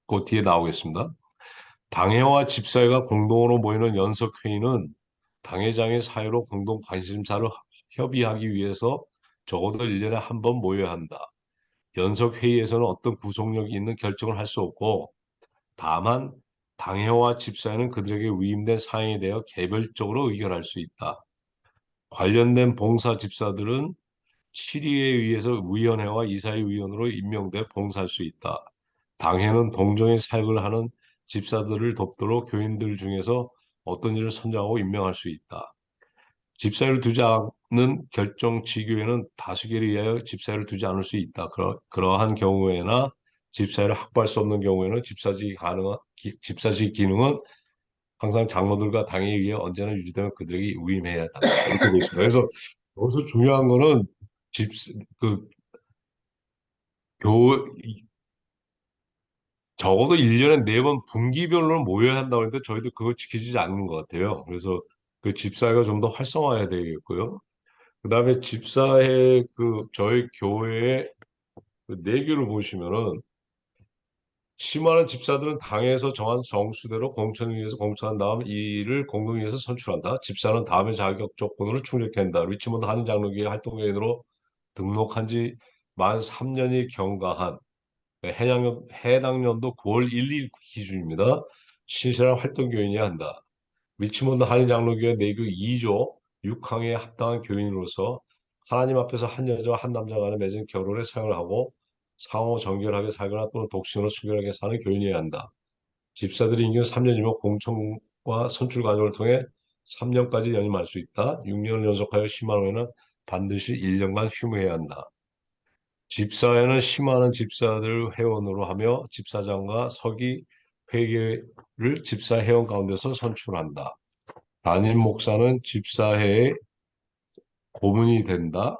그 뒤에 나오겠습니다. 당회와 집사회가 공동으로 모이는 연석회의는 당회장의 사유로 공동 관심사를 협의하기 위해서 적어도 1년에 한 번 모여야 한다. 연석회의에서는 어떤 구속력이 있는 결정을 할 수 없고 다만 당회와 집사회는 그들에게 위임된 사항에 대해 개별적으로 의결할 수 있다. 관련된 봉사 집사들은 치리에 의해서 위원회와 이사회 위원으로 임명돼 봉사할 수 있다. 당회는 동정의 사역을 하는 집사들을 돕도록 교인들 중에서 어떤 일을 선정하고 임명할 수 있다. 집사를 두지 않는 결정 지교회는 다수결에 의하여 집사를 두지 않을 수 있다. 그러한 경우에나 집사를 확보할 수 없는 경우에는 집사직 기능은 항상 장로들과 당에 의해 언제나 유지되면 그들에게 위임해야 한다. 이렇게 되어 있습니다. 그래서 여기서 중요한 거는 집, 그, 교, 적어도 1년에 4번 분기별로 모여야 한다고 했는데 저희도 그걸 지키지 않는 것 같아요. 그래서 그 집사회가 좀 더 활성화해야 되겠고요. 그다음에 집사회 저희 교회의 그 내교를 보시면은 심하는 집사들은 당에서 정한 정수대로 공천을 위해서 공천한 다음 이를 공동위에서 선출한다. 집사는 다음의 자격 조건으로 충족해야 한다. 리치몬드 한인장로교회 활동교인으로 등록한 지 만 3년이 경과한 해당 연도 9월 1일 기준입니다. 신실한 활동교인이어야 한다. 리치몬드 한인장로교회 내교 2조 6항에 합당한 교인으로서 하나님 앞에서 한 여자와 한 남자 간에 맺은 결혼에 사용을 하고 상호 정결하게 살거나 또는 독신으로 순결하게 사는 교인이어야 한다. 집사들이 임기 3년이면 공청과 선출 과정을 통해 3년까지 연임할 수 있다. 6년을 연속하여 심한 후에는 반드시 1년간 휴무해야 한다. 집사회는 심하는 집사들 회원으로 하며 집사장과 서기 회계를 집사 회원 가운데서 선출한다. 담임 목사는 집사회의 고문이 된다.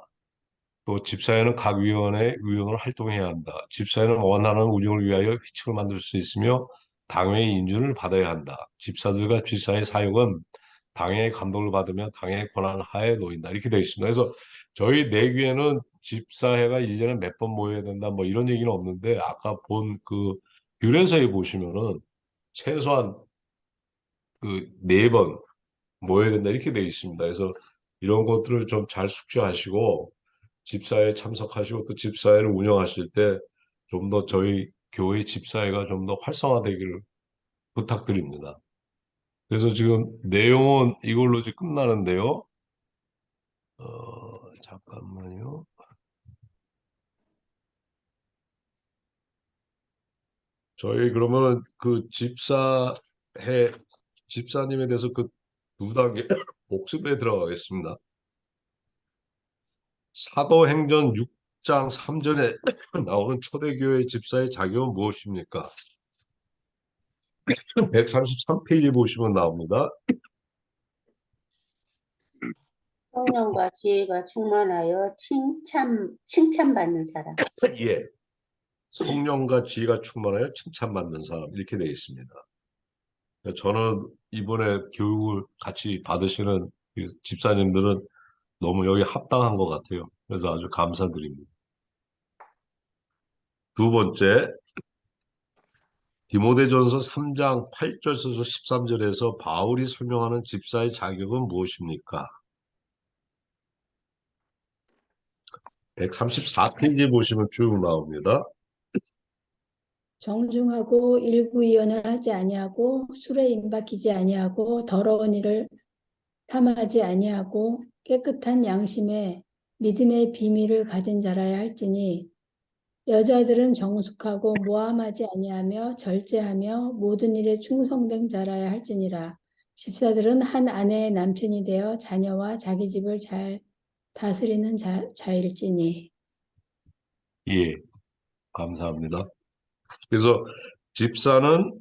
또 집사회는 각 위원회 위원으로 활동해야 한다. 집사회는 원하는 운영을 위하여 회칙을 만들 수 있으며 당회의 인준을 받아야 한다. 집사들과 집사의 사역은 당회의 감독을 받으며 당회의 권한 하에 놓인다. 이렇게 되어 있습니다. 그래서 저희 내규에는 집사회가 1년에 몇 번 모여야 된다. 뭐 이런 얘기는 없는데 아까 본 그 규례서에 보시면은 최소한 그 4번 모여야 된다. 이렇게 되어 있습니다. 그래서 이런 것들을 좀 잘 숙지하시고 집사회에 참석하시고 또 집사회를 운영하실 때 좀 더 저희 교회 집사회가 좀 더 활성화되기를 부탁드립니다. 그래서 지금 내용은 이걸로 이제 끝나는데요. 잠깐만요. 저희 그러면은 그 집사님에 대해서 그 2단계 복습에 들어가겠습니다. 사도행전 6장 3절에 나오는 초대교회 집사의 자격은 무엇입니까? 133페이지 보시면 나옵니다. 성령과 지혜가 충만하여 칭찬받는 사람. 예. 성령과 지혜가 충만하여 칭찬받는 사람 이렇게 되어 있습니다. 저는 이번에 교육을 같이 받으시는 그 집사님들은 너무 여기 합당한 것 같아요. 그래서 아주 감사드립니다. 두 번째, 디모데전서 3장 8절에서 13절에서 바울이 설명하는 집사의 자격은 무엇입니까? 134페이지 보시면 쭉 나옵니다. 정중하고 일구이연을 하지 아니하고 술에 임박이지 아니하고 더러운 일을 탐하지 아니하고 깨끗한 양심에 믿음의 비밀을 가진 자라야 할지니 여자들은 정숙하고 모함하지 아니하며 절제하며 모든 일에 충성된 자라야 할지니라. 집사들은 한 아내의 남편이 되어 자녀와 자기 집을 잘 다스리는 자일지니. 예, 감사합니다. 그래서 집사는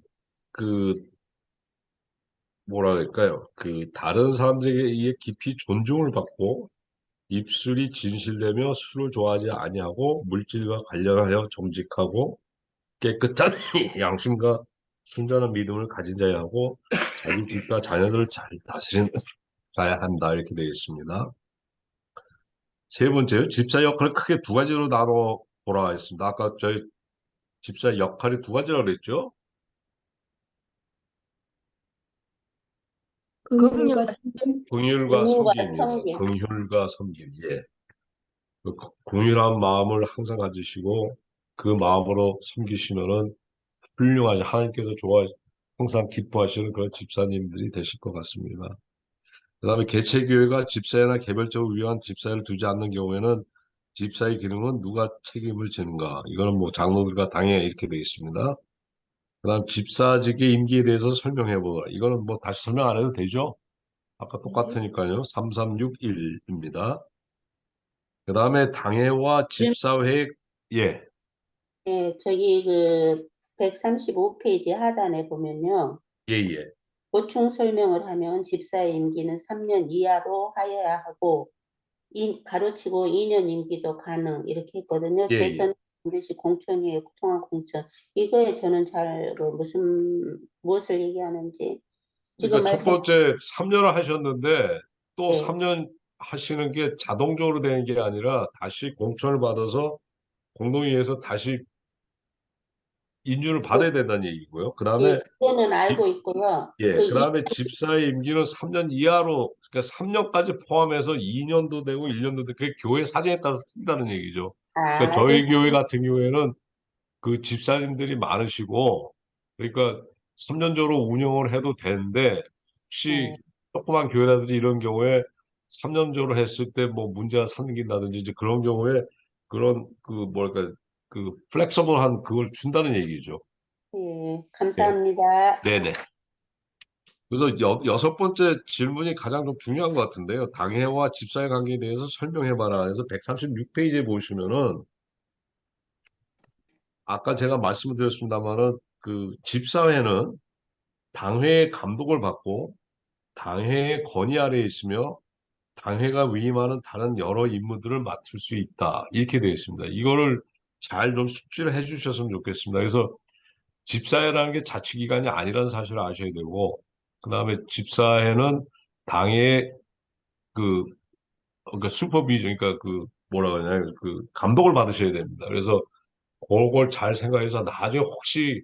그 뭐라 그럴까요? 그 다른 사람들에게 의해 깊이 존중을 받고 입술이 진실되며 술을 좋아하지 아니하고 물질과 관련하여 정직하고 깨끗한 양심과 순전한 믿음을 가진 자야 하고 자기 집과 자녀들을 잘 다스리는 자야 한다 이렇게 되어 있습니다. 세 번째요. 집사 역할을 크게 2가지로 나눠 보라 했습니다. 아까 저희 집사 역할이 2가지라고 그랬죠? 긍휼과 섬김. 긍휼과 긍휼과 섬김입니다. 섬김. 긍휼과 섬김. 예. 그 긍휼한 마음을 항상 가지시고 그 마음으로 섬기시면은 훌륭하지 하나님께서 항상 기뻐하시는 그런 집사님들이 되실 것 같습니다. 그다음에 개체교회가 집사회나 개별적으로 위한 집사회를 두지 않는 경우에는 집사의 기능은 누가 책임을 지는가? 이거는 뭐 장로들과 당에 이렇게 되어 있습니다. 그다음 집사직의 임기에 대해서 설명해 보라. 이거는 뭐 다시 설명 안 해도 되죠? 아까 똑같으니까요. 3361입니다. 그다음에 당회와 집사회 예. 네, 저기 그 135페이지 하단에 보면요. 예, 예. 보충 설명을 하면 집사의 임기는 3년 이하로 하여야 하고 가로치고 2년 임기도 가능 이렇게 했거든요. 예, 예. 재선 반드시 공천위에 통한 공천. 이거에 저는 무엇을 얘기하는지 지금 그러니까 첫 말씀 번째 3년을 하셨는데 또 네. 3년 하시는 게 자동적으로 되는 게 아니라 다시 공천을 받아서 공동회의에서 다시 인준을 받아야 된다는 얘기고요. 예, 그다음에 그거는 알고 있고요. 예, 그다음에 집사의 임기는 3년 이하로 그러니까 3년까지 포함해서 2년도 되고 1년도 되고 그게 교회 사정에 따라서 틀린다는 얘기죠. 그러니까 저희 교회 같은 경우에는 그 집사님들이 많으시고 그러니까 3년적으로 운영을 해도 되는데 혹시 네. 조그만 교회라든지 이런 경우에 3년적으로 했을 때 뭐 문제가 생긴다든지 이제 그런 경우에 그런 그 뭐랄까 그 플렉서블한 그걸 준다는 얘기죠. 예, 예. 감사합니다. 네네. 그래서 6번째 질문이 가장 좀 중요한 것 같은데요. 당회와 집사의 관계에 대해서 설명해봐라. 그래서 136페이지에 보시면은 아까 제가 말씀을 드렸습니다만은 그 집사회는 당회의 감독을 받고 당회의 건의 아래에 있으며 당회가 위임하는 다른 여러 임무들을 맡을 수 있다. 이렇게 되어 있습니다. 이거를 잘 좀 숙지를 해 주셨으면 좋겠습니다. 그래서 집사회라는 게 자치기관이 아니라는 사실을 아셔야 되고, 그다음에 집사회는 당의 그, 그러니까 슈퍼비전, 그러니까 그 뭐라 그러냐, 그 감독을 받으셔야 됩니다. 그래서 그걸 잘 생각해서 나중에 혹시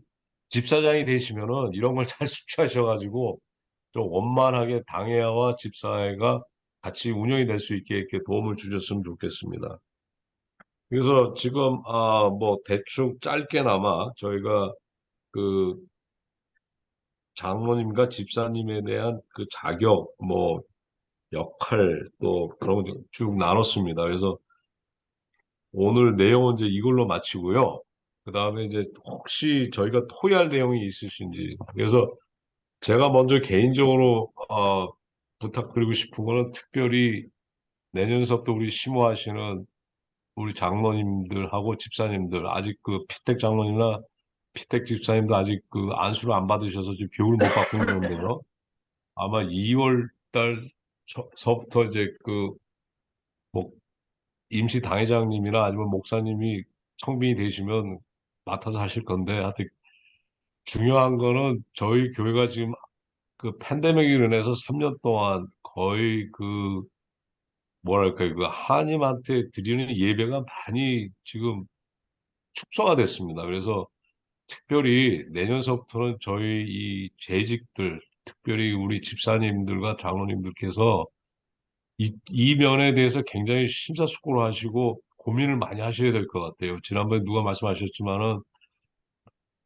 집사장이 되시면은 이런 걸 잘 숙지하셔가지고 좀 원만하게 당회와 집사회가 같이 운영이 될 수 있게 이렇게 도움을 주셨으면 좋겠습니다. 그래서 지금 뭐 대충 짧게나마 저희가 그 장로님과 집사님에 대한 그 자격, 뭐 역할 또 그런 거 쭉 나눴습니다. 그래서 오늘 내용은 이제 이걸로 마치고요. 그 다음에 이제 혹시 저희가 토의할 내용이 있으신지. 그래서 제가 먼저 개인적으로 부탁드리고 싶은 거는 특별히 내년서부터 우리 심호하시는 우리 장로님들하고 집사님들 아직 그 피택 장로님이나 피택 집사님도 아직 그 안수를 안 받으셔서 지금 교육을 못 받고 있는 건데요. 아마 2월 달서부터 이제 뭐 임시 당회장님이나 아니면 목사님이 청빙이 되시면 맡아서 하실 건데 하여튼 중요한 거는 저희 교회가 지금 그 팬데믹으로 인해서 3년 동안 거의 뭐랄까요, 그 하나님한테 드리는 예배가 많이 지금 축소가 됐습니다. 그래서 특별히 내년서부터는 저희 이 재직들, 특별히 우리 집사님들과 장로님들께서 이 면에 대해서 굉장히 심사숙고를 하시고 고민을 많이 하셔야 될 것 같아요. 지난번에 누가 말씀하셨지만은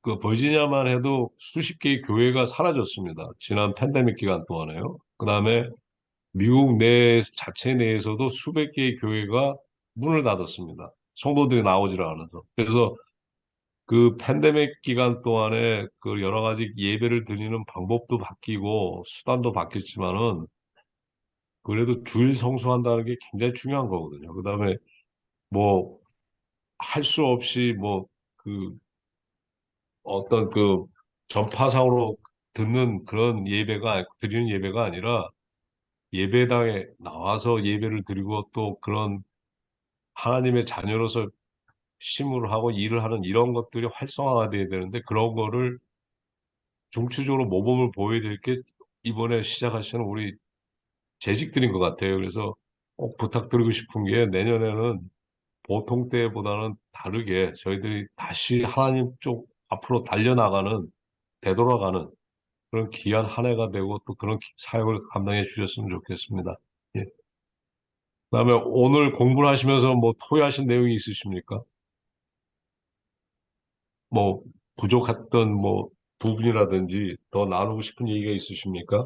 그 버지니아만 해도 수십 개의 교회가 사라졌습니다. 지난 팬데믹 기간 동안에요. 그다음에 미국 자체 내에서도 수백 개의 교회가 문을 닫았습니다. 성도들이 나오질 않아서. 그래서 그 팬데믹 기간 동안에 그 여러 가지 예배를 드리는 방법도 바뀌고 수단도 바뀌었지만은 그래도 주일 성수한다는 게 굉장히 중요한 거거든요. 그다음에 뭐 할 수 없이 어떤 전파상으로 듣는 그런 드리는 예배가 아니라 예배당에 나와서 예배를 드리고 또 그런 하나님의 자녀로서 심을 하고 일을 하는 이런 것들이 활성화가 돼야 되는데 그런 거를 중추적으로 모범을 보여야 될 게 이번에 시작하시는 우리 재직들인 것 같아요. 그래서 꼭 부탁드리고 싶은 게 내년에는 보통 때보다는 다르게 저희들이 다시 하나님 쪽 앞으로 달려나가는, 되돌아가는 그런 귀한 한 해가 되고 또 그런 사역을 감당해 주셨으면 좋겠습니다. 예. 그다음에 오늘 공부를 하시면서 뭐 토의하신 내용이 있으십니까? 뭐 부족했던 뭐 부분이라든지 더 나누고 싶은 얘기가 있으십니까?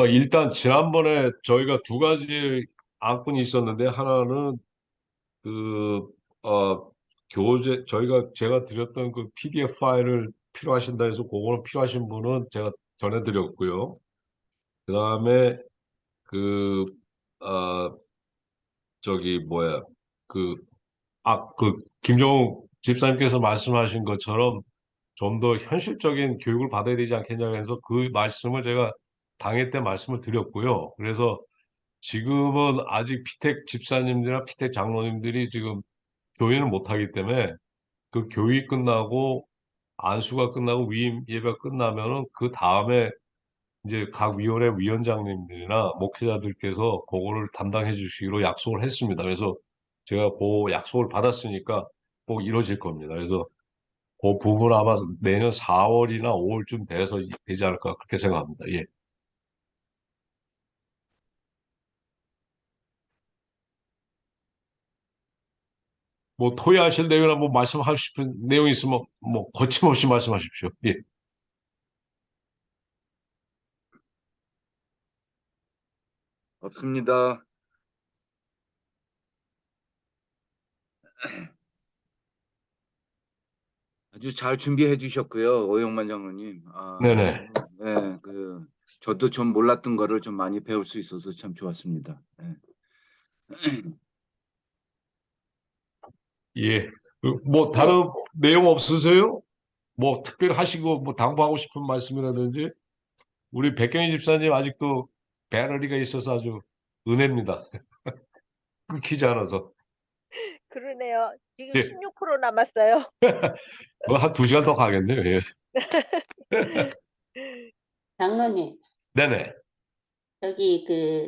일단 지난번에 저희가 두 가지 안건이 있었는데 하나는 그, 어, 제가 드렸던 그 PDF 파일을 필요하신다 해서 그거는 필요하신 분은 제가 전해드렸고요. 그 다음에 그, 어, 저기, 뭐야, 그, 김정욱 집사님께서 말씀하신 것처럼 좀 더 현실적인 교육을 받아야 되지 않겠냐고 해서 그 말씀을 제가 당회 때 말씀을 드렸고요. 그래서 지금은 아직 피택 집사님들이나 피택 장로님들이 지금 교회를 못하기 때문에 그 교육이 끝나고 안수가 끝나고 위임 예배가 끝나면은 그 다음에 이제 각 위원회 위원장님들이나 목회자들께서 그거를 담당해 주시기로 약속을 했습니다. 그래서 제가 그 약속을 받았으니까 꼭 이루어질 겁니다. 그래서 그 부분 아마 내년 4월이나 5월쯤 돼서 되지 않을까 그렇게 생각합니다. 예. 뭐 토의하실 내용이나 뭐 말씀하고 싶은 내용이 있으면 뭐 거침없이 말씀하십시오. 예. 없습니다. 아주 잘 준비해 주셨고요. 오영만 장로님. 네네. 네, 저도 좀 몰랐던 거를 좀 많이 배울 수 있어서 참 좋았습니다. 네. 예. 뭐 다른 내용 없으세요? 뭐 특별히 하시고 뭐 당부하고 싶은 말씀이라든지? 우리 백경희 집사님 아직도 배러리가 있어서 아주 은혜입니다. 끊기지 않아서. 그러네요. 지금 예. 16% 남았어요. 한 2시간 더 가겠네요. 예. 장로님, 네네. 여기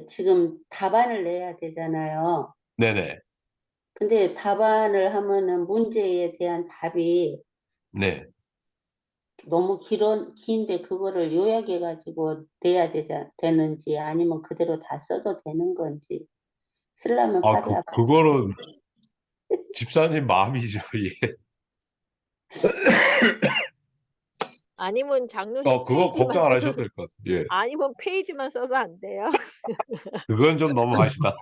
지금 답안을 내야 되잖아요. 네네. 근데 답안을 하면은 문제에 대한 답이 네. 너무 긴데 그거를 요약해가지고 내야 되는지 아니면 그대로 다 써도 되는 건지 쓰려면 아, 팔이 아파. 그거는 집사님 마음이죠. 예. 아니면 장로님 그거 페이지만 걱정 안 써도 하셔도 될 것 같아요. 예. 아니면 페이지만 써도 안 돼요. 그건 좀 너무하시다.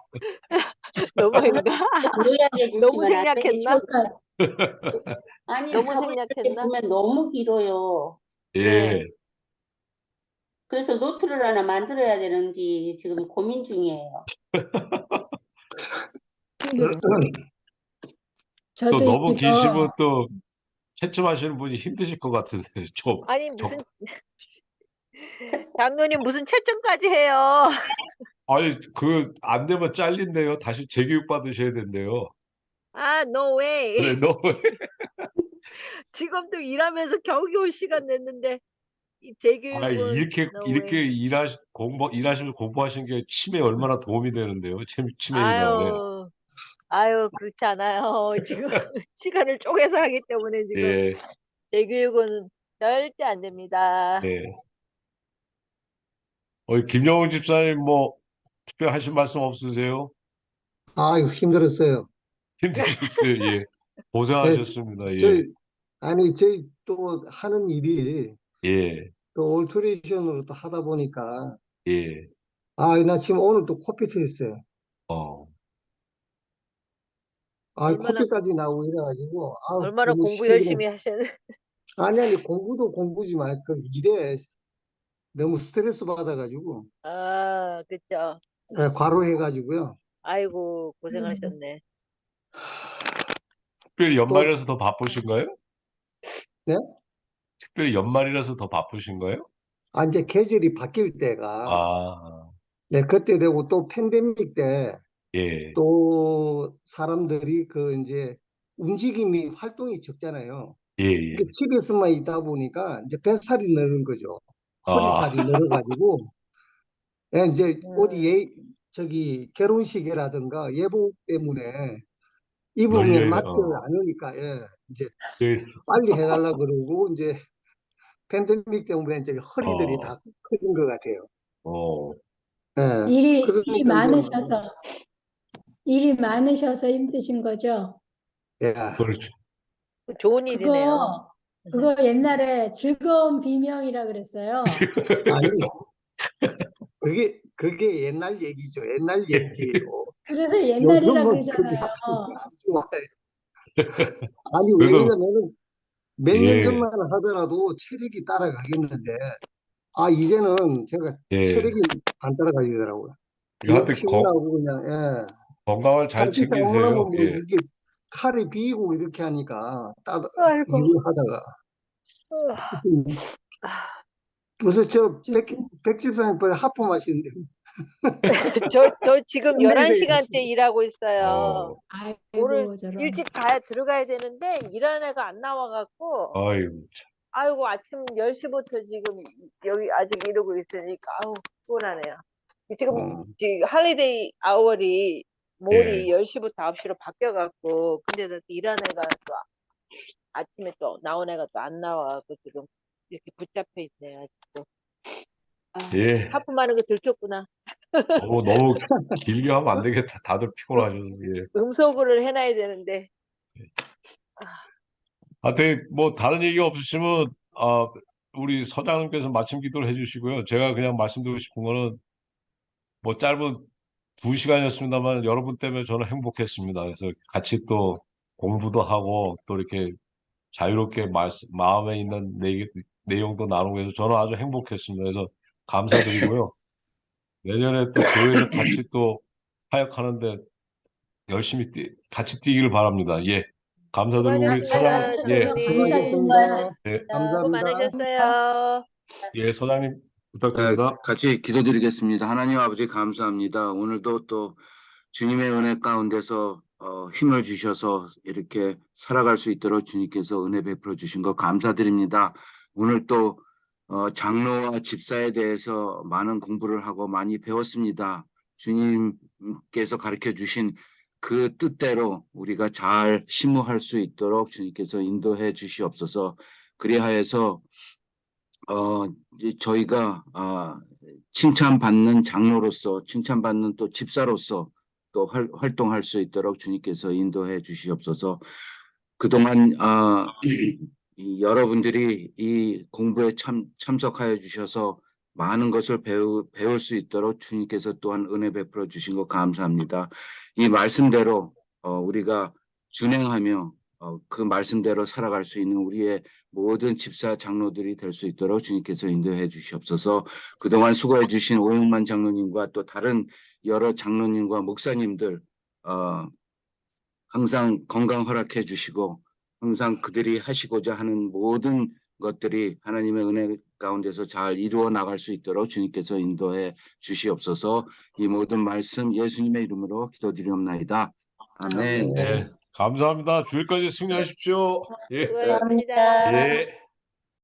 너무인가? 요약해 너무 주시면 안 생략했나? 되겠습니까? 아니 너무 답을 이렇게 생략했나? 보면 너무 길어요. 예. 네. 그래서 노트를 하나 만들어야 되는지 지금 고민 중이에요. 또 저도 너무 기시면 이거 또 채점하시는 분이 힘드실 것 같은데 좀 아니 무슨 장로님 무슨 채점까지 해요? 아니 안 되면 잘린대요. 다시 재교육 받으셔야 된대요. 아, no way. 그래 너 지금도 일하면서 겨우겨우 시간 냈는데 이 아, 재교육은 이렇게 no way. 일하시면서 공부하신 게 치매에 얼마나 도움이 되는데요. 치매 예방에. 아유 그렇지 않아요. 지금 시간을 쪼개서 하기 때문에 지금 예. 재교육은 절대 안 됩니다. 네. 김영훈 집사님 뭐 특별하신 말씀 없으세요? 아유, 힘들었어요. 힘드셨어요. 예. 예, 고생하셨습니다. 예. 저희, 아니, 저희 또 하는 일이 예. 또 올트레이션으로 또 하다 보니까, 예. 나 지금 오늘 또 코피 터졌어요. 어. 얼마나 코피까지 나오고 이래가지고, 얼마나 너무 공부 힘들어. 열심히 하셨는. 아니, 공부도 공부지만 그 일에 너무 스트레스 받아가지고, 아, 그쵸. 과로해가지고요. 아이고 고생하셨네. 특별히 또, 연말이라서 더 바쁘신가요? 네? 특별히 연말이라서 더 바쁘신가요? 이제 계절이 바뀔 때가, 아, 네, 그때 되고 또 팬데믹 때, 예. 또 사람들이 이제 움직임이 활동이 적잖아요. 예, 예. 집에서만 있다 보니까 이제 뱃살이 늘는 거죠. 아, 허리살이 늘어가지고 이제 어디 음, 결혼식이라든가 예복 때문에 입으면 열려요. 맞지 않으니까 이제 예. 빨리 해달라 그러고 이제 팬데믹 때문에 이제 허리들이 어, 다 커진 것 같아요. 어. 예. 일이 그러니까 일이 많으셔서 힘드신 거죠? 예. 그렇죠. 좋은 일이네요. 그거 옛날에 즐거운 비명이라 그랬어요. 아니 그게 옛날 얘기죠. 옛날 얘기예요. 그래서 옛날이라 요즘은 그게 그러잖아요. 안 좋아요. 아니, 그래도, 왜냐면은 몇 년 예, 전만 하더라도 체력이 따라가겠는데, 이제는 제가 예. 체력이 안 따라가지더라고요. 영 하여튼 피곤하고 그냥, 건강을 잘 자기 챙기세요. 잘못하면 뭐 예. 이게 칼이 비이고 이렇게 하니까 아이고. 일을 하다가. 아, 벌써 지금 백집사님 벌써 하품하시는데, 저 지금 끝내세요. 11시간째 일하고 있어요. 오늘 아이고 저런. 일찍 들어가야 되는데 일하는 애가 안 나와갖고 아이고, 참. 아이고 아침 10시부터 지금 여기 아직 이러고 있으니까 아우 피곤하네요. 지금 할리데이 아워리 몰이 예. 10시부터 9시로 바뀌어갖고 근데 또 일하는 애가 또 아침에 또 나온 애가 또 안 나와갖고 지금 이렇게 붙잡혀 있네요. 아직도. 예. 하품하는 거 들켰구나. 너무 길게 하면 안 되겠다. 다들 피곤하셔서. 예. 음소거를 해놔야 되는데. 하여튼, 뭐, 다른 얘기 없으시면, 우리 서장님께서 마침 기도를 해주시고요. 제가 그냥 말씀드리고 싶은 거는, 뭐, 짧은 2시간이었습니다만, 여러분 때문에 저는 행복했습니다. 그래서 같이 또 공부도 하고, 또 이렇게 자유롭게 마음에 있는 내용도 나누고 해서 저는 아주 행복했습니다. 그래서 감사드리고요. 내년에 또 교회에서 같이 또 사역하는데 열심히 같이 뛰기를 바랍니다. 예. 감사드리고 우리 서장, 수고하셨습니다, 예, 장로님. 수고하셨습니다. 예, 수고 감사합니다. 많으셨어요. 예, 서장님 부탁드립니다. 같이 기도드리겠습니다. 하나님 아버지 감사합니다. 오늘도 또 주님의 은혜 가운데서 힘을 주셔서 이렇게 살아갈 수 있도록 주님께서 은혜 베풀어 주신 것 감사드립니다. 오늘 또 장로와 집사에 대해서 많은 공부를 하고 많이 배웠습니다. 주님께서 가르쳐 주신 그 뜻대로 우리가 잘 심무할 수 있도록 주님께서 인도해 주시옵소서. 그리하여서 이제 저희가 칭찬받는 장로로서, 칭찬받는 또 집사로서 또 활동할 수 있도록 주님께서 인도해 주시옵소서. 그동안 여러분들이 이 공부에 참석하여 주셔서 많은 것을 배울 수 있도록 주님께서 또한 은혜 베풀어 주신 것 감사합니다. 이 말씀대로 우리가 준행하며 그 말씀대로 살아갈 수 있는 우리의 모든 집사 장로들이 될 수 있도록 주님께서 인도해 주시옵소서. 그동안 수고해 주신 오영만 장로님과 또 다른 여러 장로님과 목사님들 항상 건강 허락해 주시고 항상 그들이 하시고자 하는 모든 것들이 하나님의 은혜 가운데서 잘 이루어 나갈 수 있도록 주님께서 인도해 주시옵소서. 이 모든 말씀 예수님의 이름으로 기도드리옵나이다. 아멘. 네, 감사합니다. 주일까지 승리하십시오. 예. 수고하셨습니다. 예.